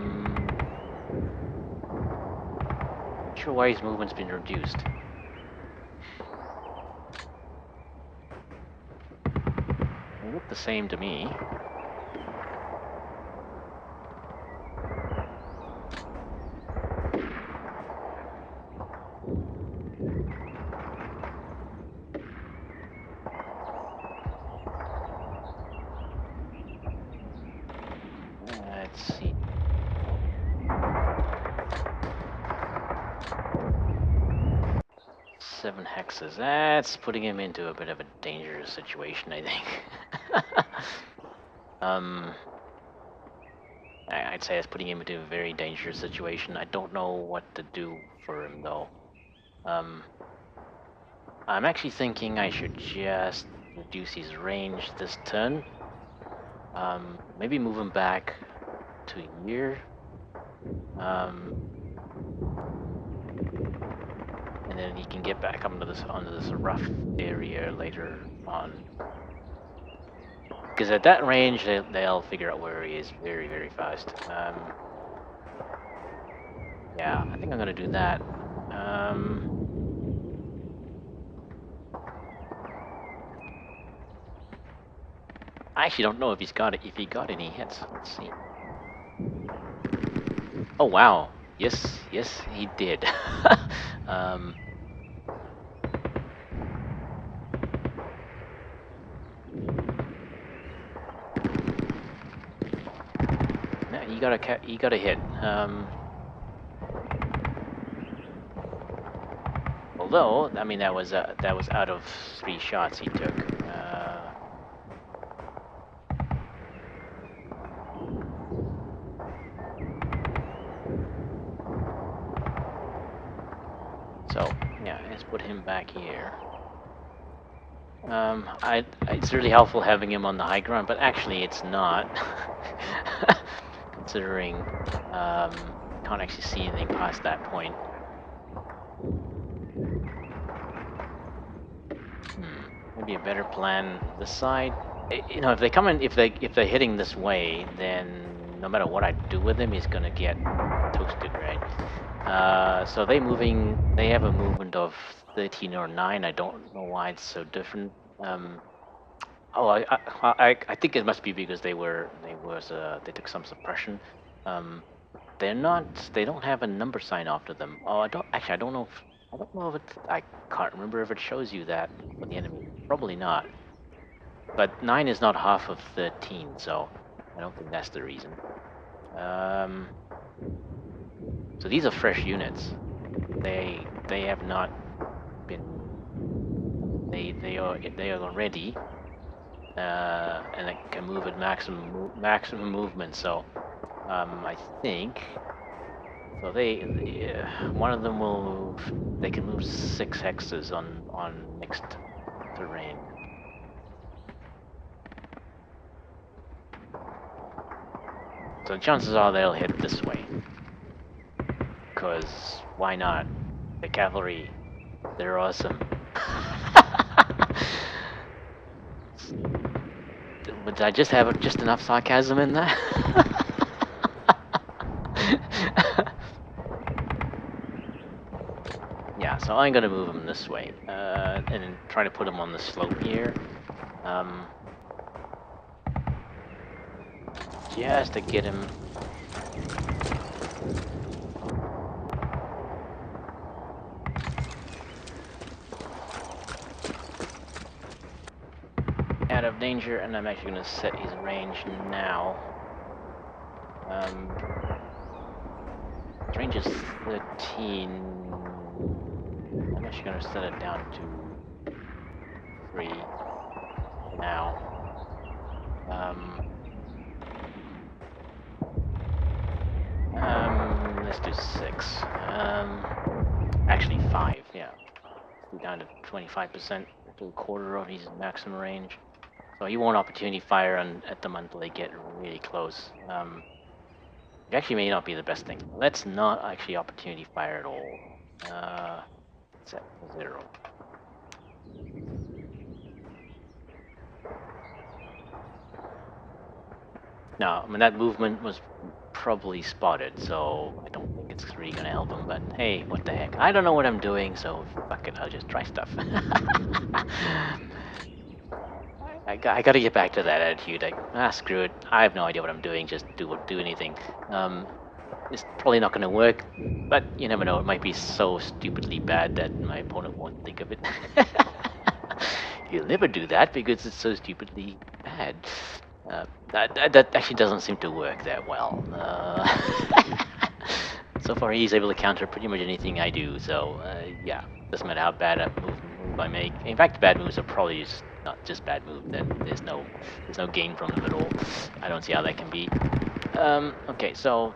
sure why his movement's been reduced. They look the same to me. Let's see. 7 hexes. That's putting him into a bit of a dangerous situation, I think. I'd say it's putting him into a very dangerous situation. I don't know what to do for him, though. I'm actually thinking I should just reduce his range this turn. Maybe move him back to here. And then he can get back onto this rough area later on. Because at that range, they'll figure out where he is very, very fast. Yeah, I think I'm gonna do that. I actually don't know if he got any hits. Let's see. Oh wow! Yes, he did. He got a hit. Although, I mean, that was out of 3 shots he took. So yeah, let's put him back here. It's really helpful having him on the high ground, but actually it's not. Considering can't actually see anything past that point. Maybe a better plan this side. You know, if they come in, if they're hitting this way, then no matter what I do with him, he's gonna get toasted, right? So they have a movement of 13 or 9. I don't know why it's so different. Oh, I think it must be because they took some suppression. They don't have a number sign after them. Oh, I don't know if I can't remember if it shows you that for the enemy. Probably not. But 9 is not half of 13, so I don't think that's the reason. So these are fresh units. They have not been. They are ready. And it can move at maximum movement. So I think so. One of them will move. They can move 6 hexes on mixed terrain. So chances are they'll hit this way. Because why not? The cavalry, they're awesome. But I just have just enough sarcasm in there. Yeah, so I'm gonna move him this way, and try to put him on the slope here. Just to get him. Out of danger, and I'm actually going to set his range now. His range is 13. I'm actually going to set it down to 3 now. Let's do 6. Actually 5, yeah. Down to 25%, to a quarter of his maximum range. So he won't opportunity fire at them until they get really close. It actually may not be the best thing. Let's not actually opportunity fire at all. Set to 0. Now, I mean, that movement was probably spotted, so I don't think it's really gonna help him, but hey, what the heck. I don't know what I'm doing, so fuck it, I'll just try stuff. I gotta get back to that attitude. Screw it. I have no idea what I'm doing. Just do anything. It's probably not gonna work, but you never know. It might be so stupidly bad that my opponent won't think of it. He'll never do that because it's so stupidly bad. That actually doesn't seem to work that well. So far, he's able to counter pretty much anything I do. So yeah, doesn't matter how bad a move I make. In fact, bad moves are probably not just bad moves. Then there's no gain from them at all. I don't see how that can be. Okay, so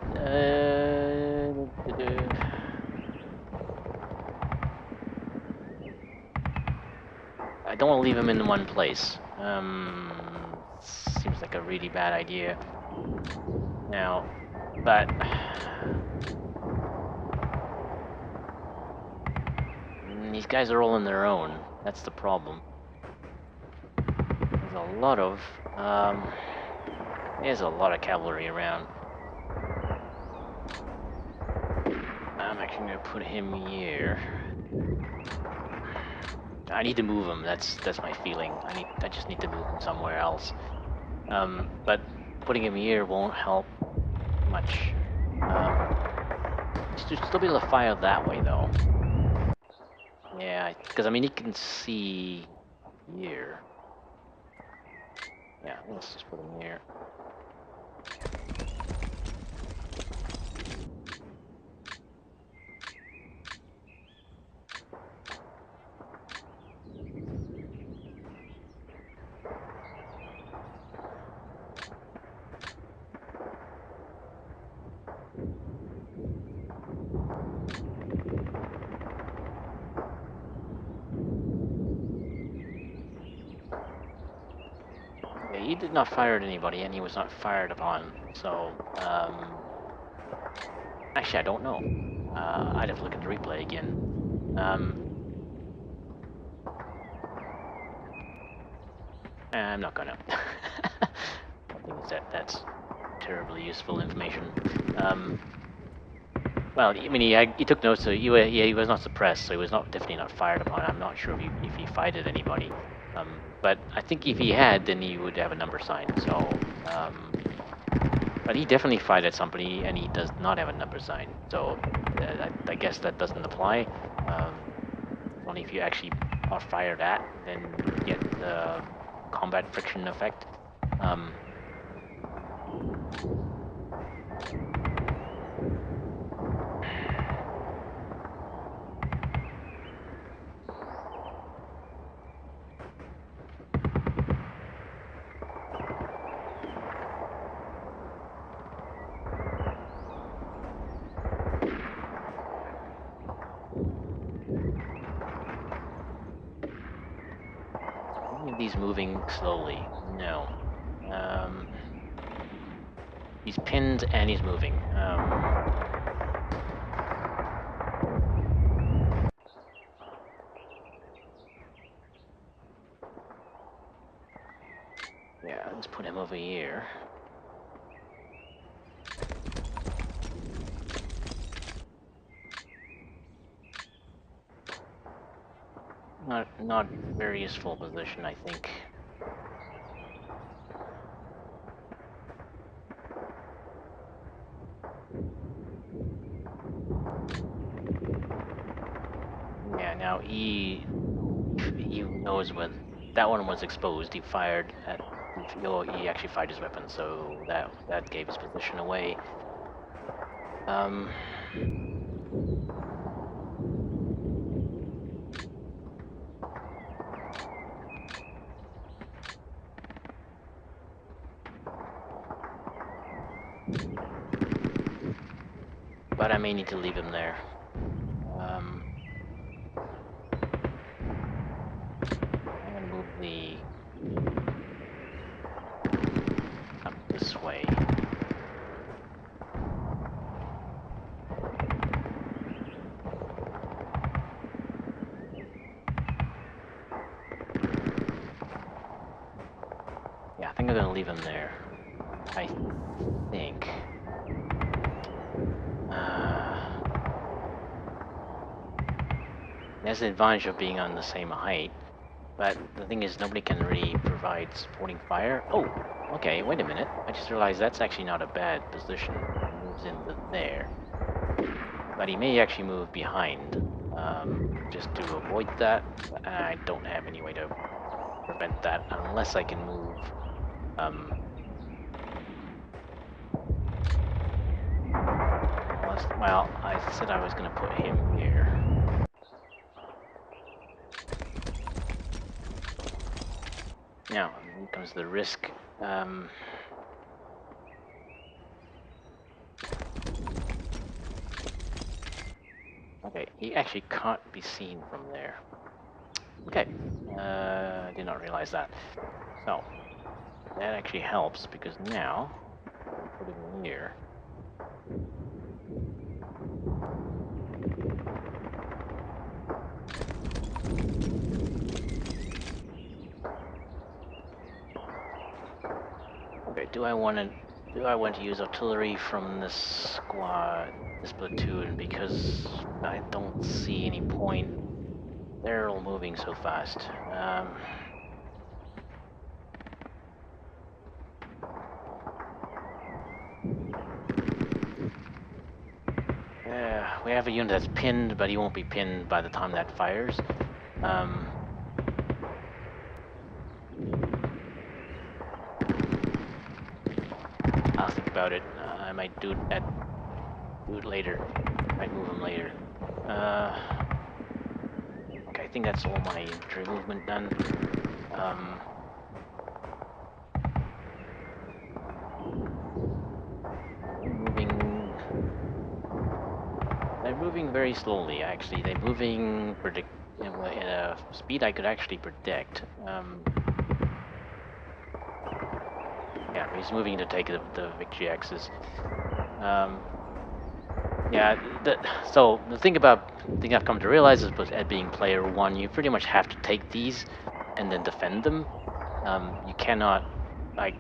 I don't want to leave him in one place. Seems like a really bad idea. Now, but these guys are all on their own. That's the problem. There's a lot of cavalry around. I'm actually gonna put him here. I need to move him. That's my feeling. I just need to move him somewhere else. But putting him here won't help much. He should still be able to fire that way though. Yeah, because I mean he can see here. Yeah, let's just put him here. Yeah, he did not fire at anybody, and he was not fired upon. So, actually, I don't know. I'd have to look at the replay again. I'm not gonna. I think that's terribly useful information. Well, I mean, he took notes, so he was not suppressed, so he was definitely not fired upon. I'm not sure if he fired at anybody. But I think if he had, then he would have a number sign. So, but he definitely fired at somebody, and he does not have a number sign. So, I guess that doesn't apply. Only if you actually are fired at, then you get the combat friction effect. Any of these moving slowly? No. He's pinned and he's moving. Yeah, let's put him over here. Not very useful position, I think. Yeah, now he knows when that one was exposed. He fired at he actually fired his weapon, so that gave his position away. But I may need to leave him there. I'm gonna move the up this way. Yeah, I think I'm gonna leave him there. I think. There's the advantage of being on the same height, but the thing is nobody can really provide supporting fire. Oh, okay, wait a minute. I just realized that's actually not a bad position. He moves into there. But he may actually move behind, just to avoid that. I don't have any way to prevent that unless I can move, unless Well, I said I was going to put him here. Now, here comes the risk. Okay, he actually can't be seen from there. Okay, I did not realize that. So, that actually helps because now, put him here. Okay, do I want to use artillery from this squad, this platoon, because I don't see any point. They're all moving so fast. Yeah, we have a unit that's pinned, but he won't be pinned by the time that fires. I'll think about it. I might do it later. Might move him later. Okay, I think that's all my infantry movement done. They're moving very slowly. Actually, they're moving in a speed I could actually predict. Yeah, he's moving to take the Victory Hexes. Yeah, so the thing I've come to realize is, at being player one, you pretty much have to take these and then defend them. You cannot, like,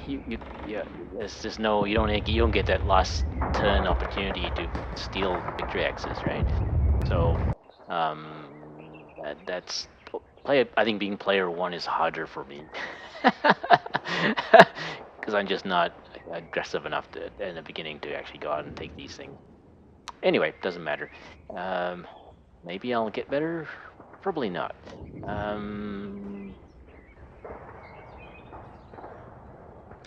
yeah, there's just no, you don't get that last turn opportunity to steal Victory Hexes, right? So, that's I think being player one is harder for me because I'm just not aggressive enough in the beginning to actually go out and take these things. Anyway, doesn't matter. Maybe I'll get better. Probably not.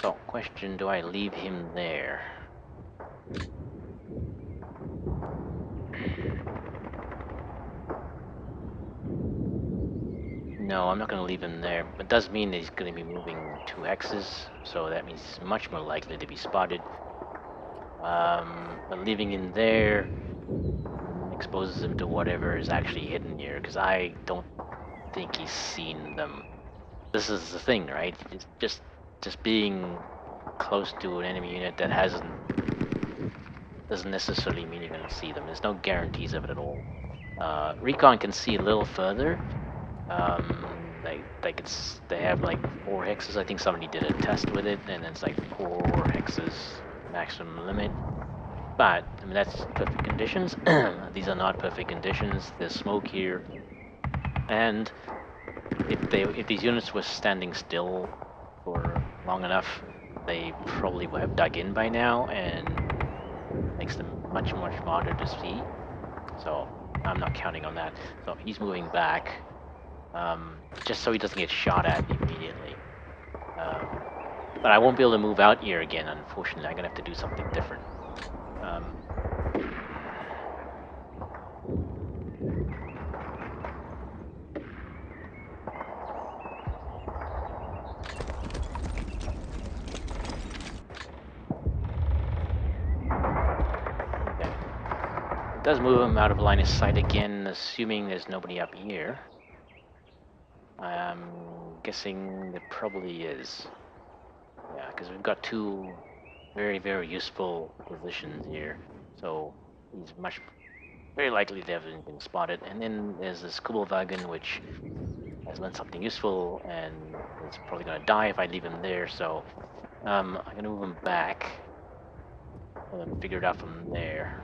So, question: do I leave him there? No, I'm not going to leave him there. It does mean that he's going to be moving 2 hexes, so that means he's much more likely to be spotted. But leaving him there exposes him to whatever is actually hidden here, because I don't think he's seen them. This is the thing, right? It's just being close to an enemy unit that doesn't necessarily mean you're going to see them. There's no guarantees of it at all. Recon can see a little further. They have like 4 hexes. I think somebody did a test with it, and it's like 4 hexes maximum limit. But I mean that's perfect conditions. These are not perfect conditions. There's smoke here, and if these units were standing still for long enough, they probably would have dug in by now, and makes them much harder to see. So I'm not counting on that. So he's moving back, just so he doesn't get shot at immediately. But I won't be able to move out here again, unfortunately. I'm gonna have to do something different. It does move him out of line of sight again, assuming there's nobody up here. I'm guessing there probably is. Yeah, because we've got 2 very useful positions here. So he's very likely they haven't been spotted. And then there's this Kübelwagen, which has been something useful, and it's probably going to die if I leave him there. So I'm going to move him back and then figure it out from there.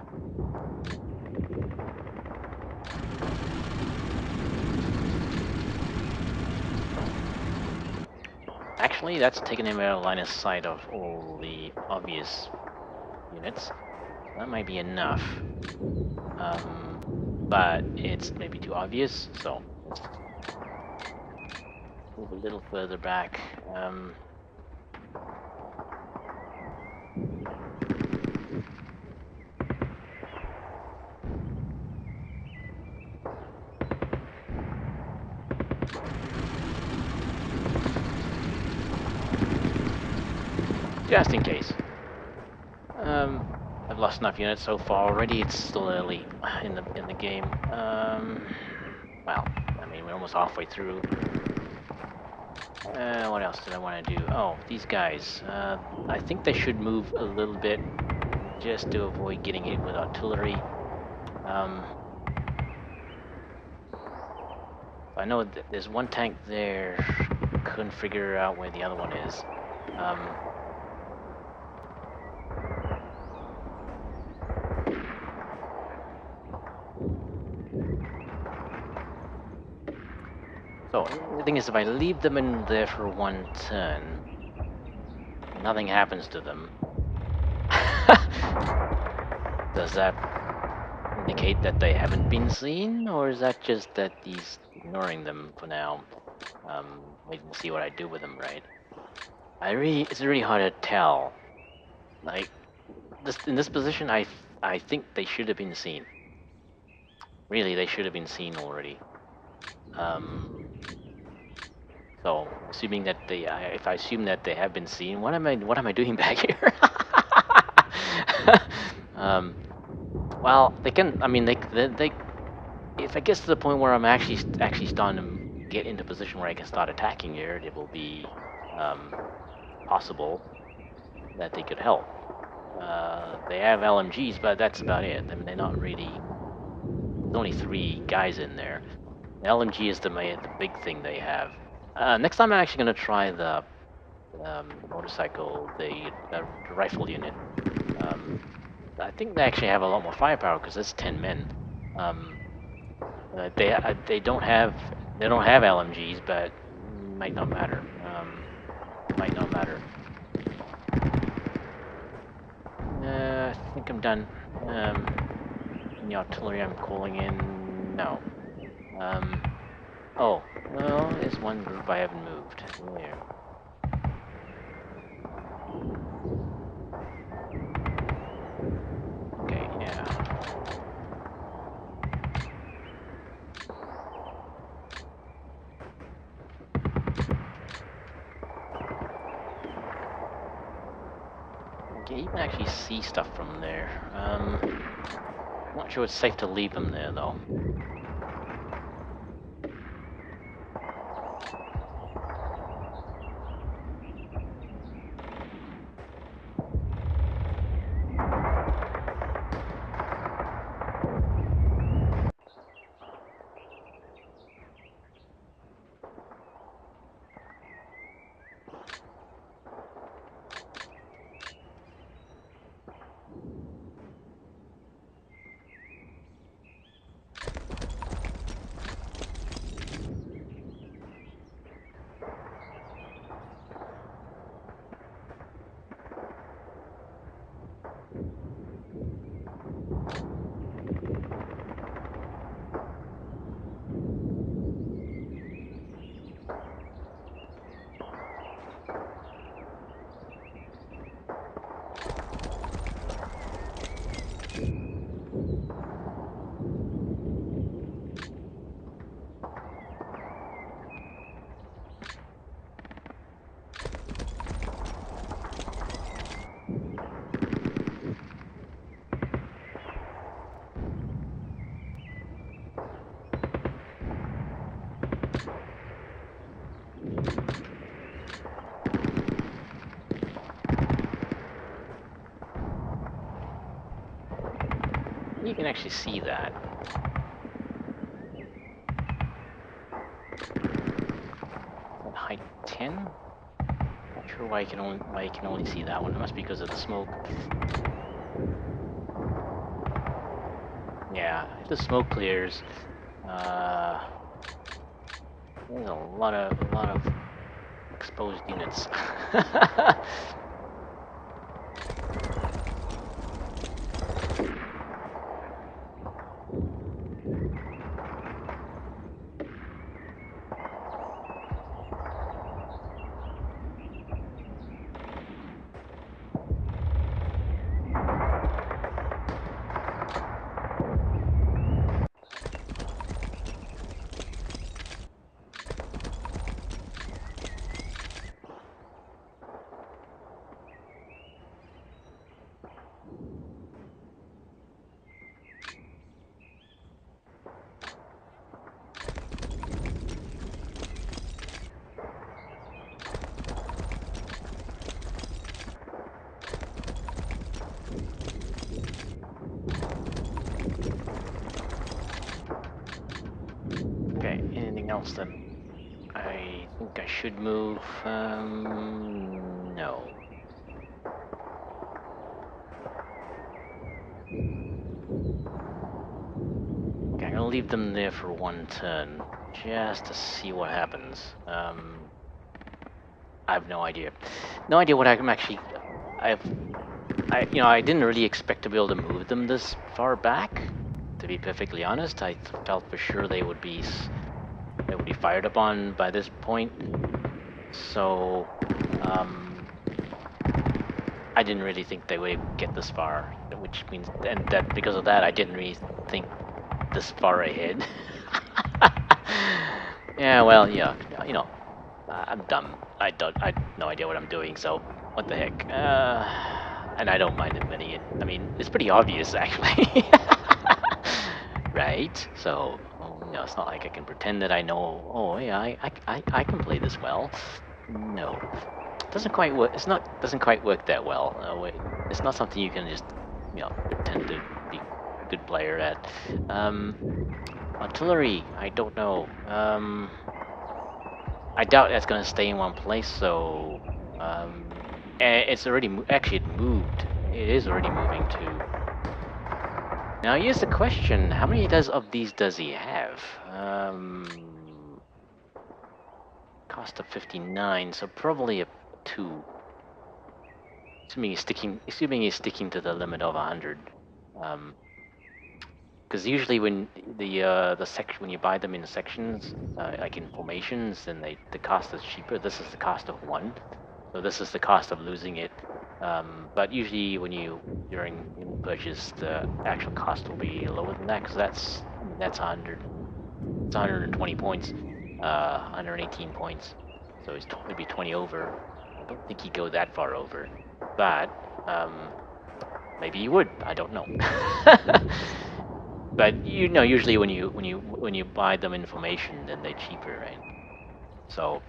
Actually, that's taking him out of line of sight of all the obvious units. That might be enough. But it's maybe too obvious, so let's move a little further back. just in case. I've lost enough units so far already. It's still early in the game. Well, I mean we're almost halfway through. What else did I want to do? Oh, these guys. I think they should move a little bit just to avoid getting hit with artillery. I know there's one tank there. Couldn't figure out where the other one is. So the thing is, if I leave them in there for one turn, nothing happens to them. Does that indicate that they haven't been seen, or is that just that he's ignoring them for now? Wait and see what I do with them, right? It's really hard to tell. Like, in this position, I think they should have been seen. Really, they should have been seen already. So, assuming that if I assume that they have been seen, what am I doing back here? Well, they can. I mean, they. If it gets to the point where I'm actually starting to get into a position where I can start attacking here, it will be possible that they could help. They have LMGs, but that's about it. I mean, they're not really. There's only 3 guys in there. The LMG is the big thing they have. Next time, I'm actually going to try the motorcycle, the rifle unit. I think they actually have a lot more firepower because it's 10 men. They don't have LMGs, but might not matter. Might not matter. I think I'm done. The artillery I'm calling in, no. Oh, well, there's one group I haven't moved. There. Okay, yeah. Okay, you can actually see stuff from there. Not sure it's safe to leave them there, though. You can actually see that. At height 10? Not sure why you can only see that one. It must be because of the smoke. Yeah, if the smoke clears, there's a lot of exposed units. anything else that I think I should move? No. Okay, I'm gonna leave them there for one turn, just to see what happens. I have no idea. No idea what I'm actually. I didn't really expect to be able to move them this far back. To be perfectly honest, I felt for sure they would be fired upon by this point. So, I didn't really think they would get this far, which means, and that because of that, I didn't really think this far ahead. Yeah, well, yeah, I'm dumb. I have no idea what I'm doing, so what the heck? And I don't mind admitting it. I mean, it's pretty obvious, actually. Right? So, it's not like I can pretend that I know, oh, yeah, I can play this well. No. Doesn't quite work. Doesn't quite work that well. It's not something you can just, pretend to be a good player at. Artillery, I don't know. I doubt that's gonna stay in one place. So, it's already actually it moved. It is already moving too. Now here's the question: how many of these does he have? Cost of 59, so probably a 2. Assuming he's sticking to the limit of 100. Because usually when when you buy them in sections, like in formations, then the cost is cheaper. This is the cost of 1, so this is the cost of losing it. But usually when during purchase, the actual cost will be lower than that, because that's 100. It's 120 points, 118 points. So it'd be 20 over. I don't think he'd go that far over, but maybe he would. I don't know. But usually when you buy them in formation, then they're cheaper, right? So,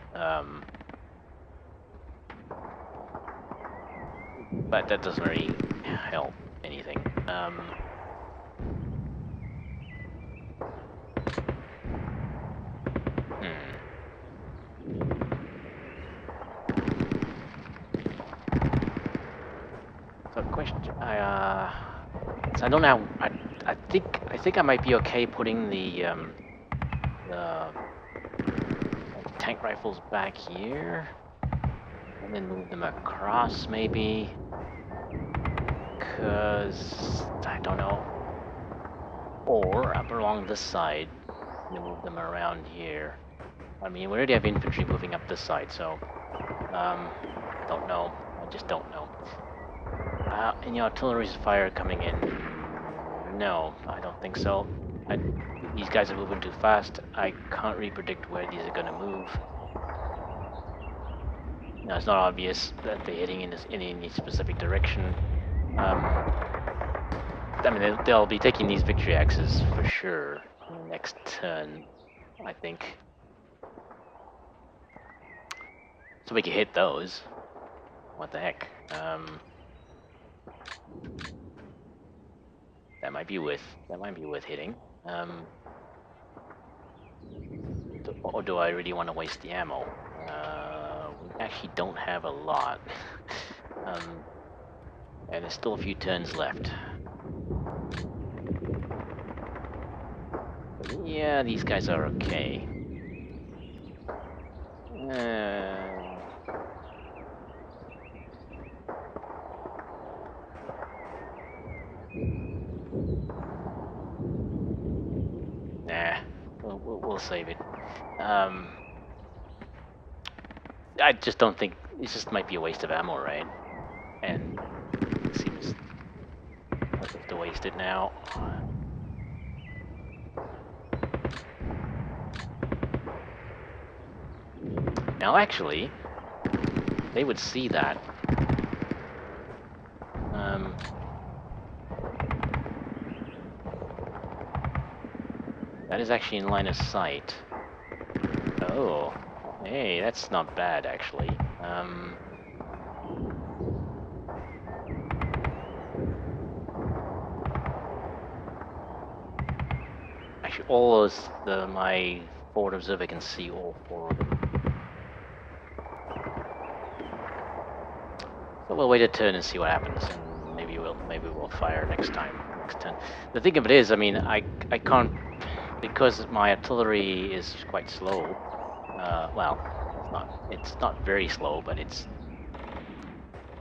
but that doesn't really help anything. Hmm. So question, so I don't know. I think I might be okay putting the tank rifles back here, and then move them across maybe. Cause I don't know. Or up along this side, and move them around here. I mean, we already have infantry moving up this side, so don't know. I just don't know. Any artillery's fire coming in? No, I don't think so. These guys are moving too fast. I can't really predict where these are going to move. No, it's not obvious that they're heading in any specific direction. I mean, they'll be taking these victory axes for sure next turn, I think. So we can hit those. What the heck? That might be worth hitting. Or do I really want to waste the ammo? We actually don't have a lot. And there's still a few turns left. Yeah, these guys are okay. Nah, we'll save it. I just don't think it just might be a waste of ammo, right? And it seems like to waste it now. Now, actually, they would see that. That is actually in line of sight. Oh, hey, that's not bad, actually. Actually, all my forward observer can see all 4 of them. So we'll wait a turn and see what happens, and maybe we'll fire next time, next turn. The thing of it is, I mean, I can't, because my artillery is quite slow. Well, it's not very slow, but it's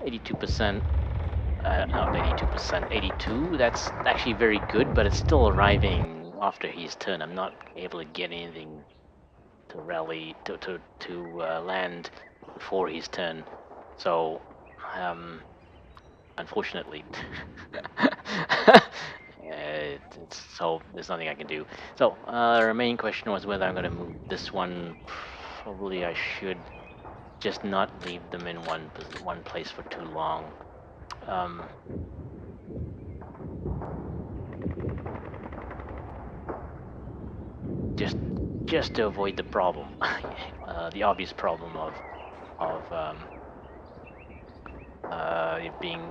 82%. Not 82%, 82. That's actually very good, but it's still arriving after his turn. I'm not able to get anything to rally to land before his turn. So, unfortunately, so there's nothing I can do. So, the main question was whether I'm going to move this one. Probably I should just not leave them in one place for too long. Just to avoid the problem, the obvious problem of it being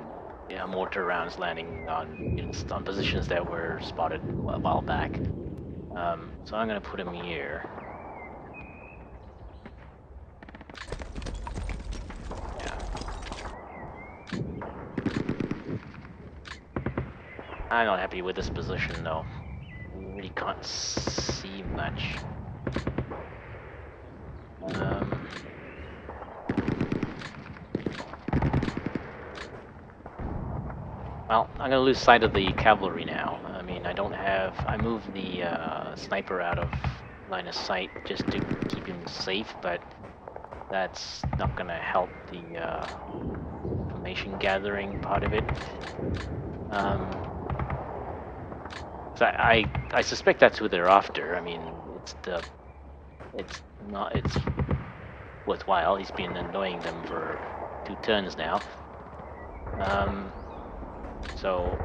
mortar rounds landing on positions that were spotted a while back. So I'm gonna put him here. Yeah. I'm not happy with this position though. We really can't see much. Well, I'm gonna lose sight of the cavalry now. I mean, I moved the sniper out of line of sight just to keep him safe, but that's not gonna help the information gathering part of it. So I suspect that's who they're after. I mean, it's worthwhile. He's been annoying them for 2 turns now. So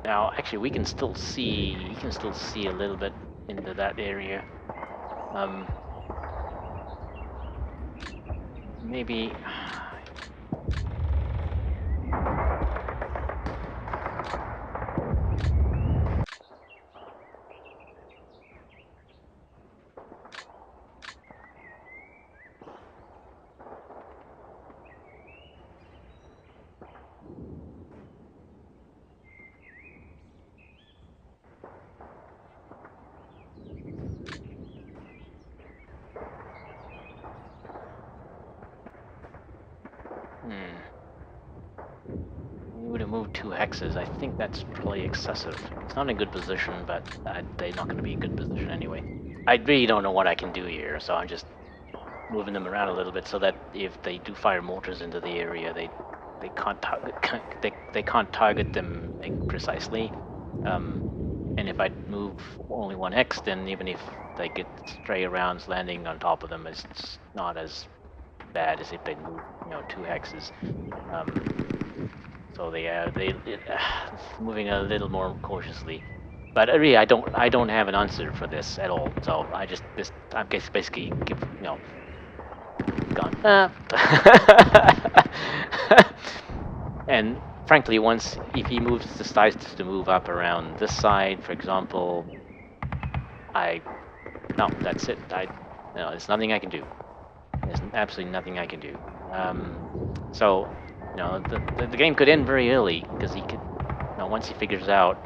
now actually we can still see. You can still see a little bit into that area. Maybe. We would have moved 2 hexes. I think that's probably excessive. It's not in a good position, but they're not going to be in good position anyway. I really don't know what I can do here, so I'm just moving them around a little bit so that if they do fire mortars into the area, they can't target they can't target them precisely. And if I move only 1 hex, then even if they get stray rounds landing on top of them, it's not as bad as if they move 2 hexes. So they moving a little more cautiously. But really, I don't have an answer for this at all. So I'm basically gone. And frankly, if he decides to move up around this side, for example, no, that's it. There's nothing I can do. There's absolutely nothing I can do. So, the game could end very early because he could, once he figures out,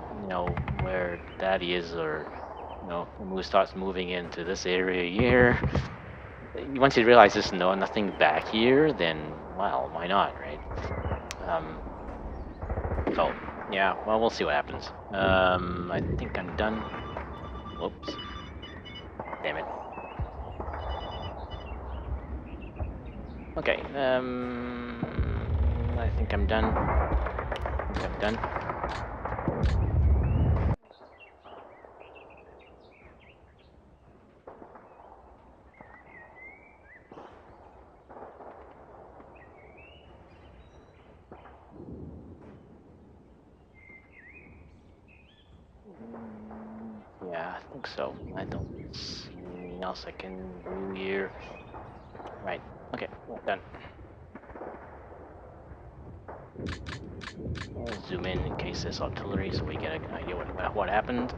where Daddy is, or starts moving into this area here. Once he realizes nothing back here, then well, why not, right? So yeah, well, we'll see what happens. I think I'm done. Whoops. Damn it. Okay, I think I'm done. Yeah, I think so. I don't see anything else I can do here. Right. Okay, well, done. I'll zoom in case there's artillery so we get an idea what happened.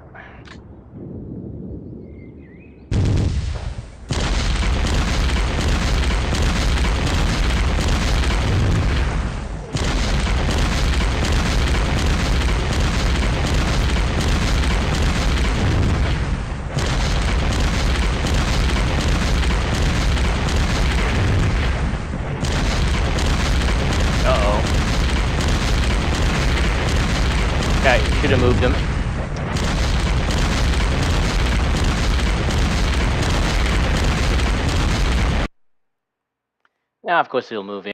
Okay, should have moved them. Yeah, of course he'll move in.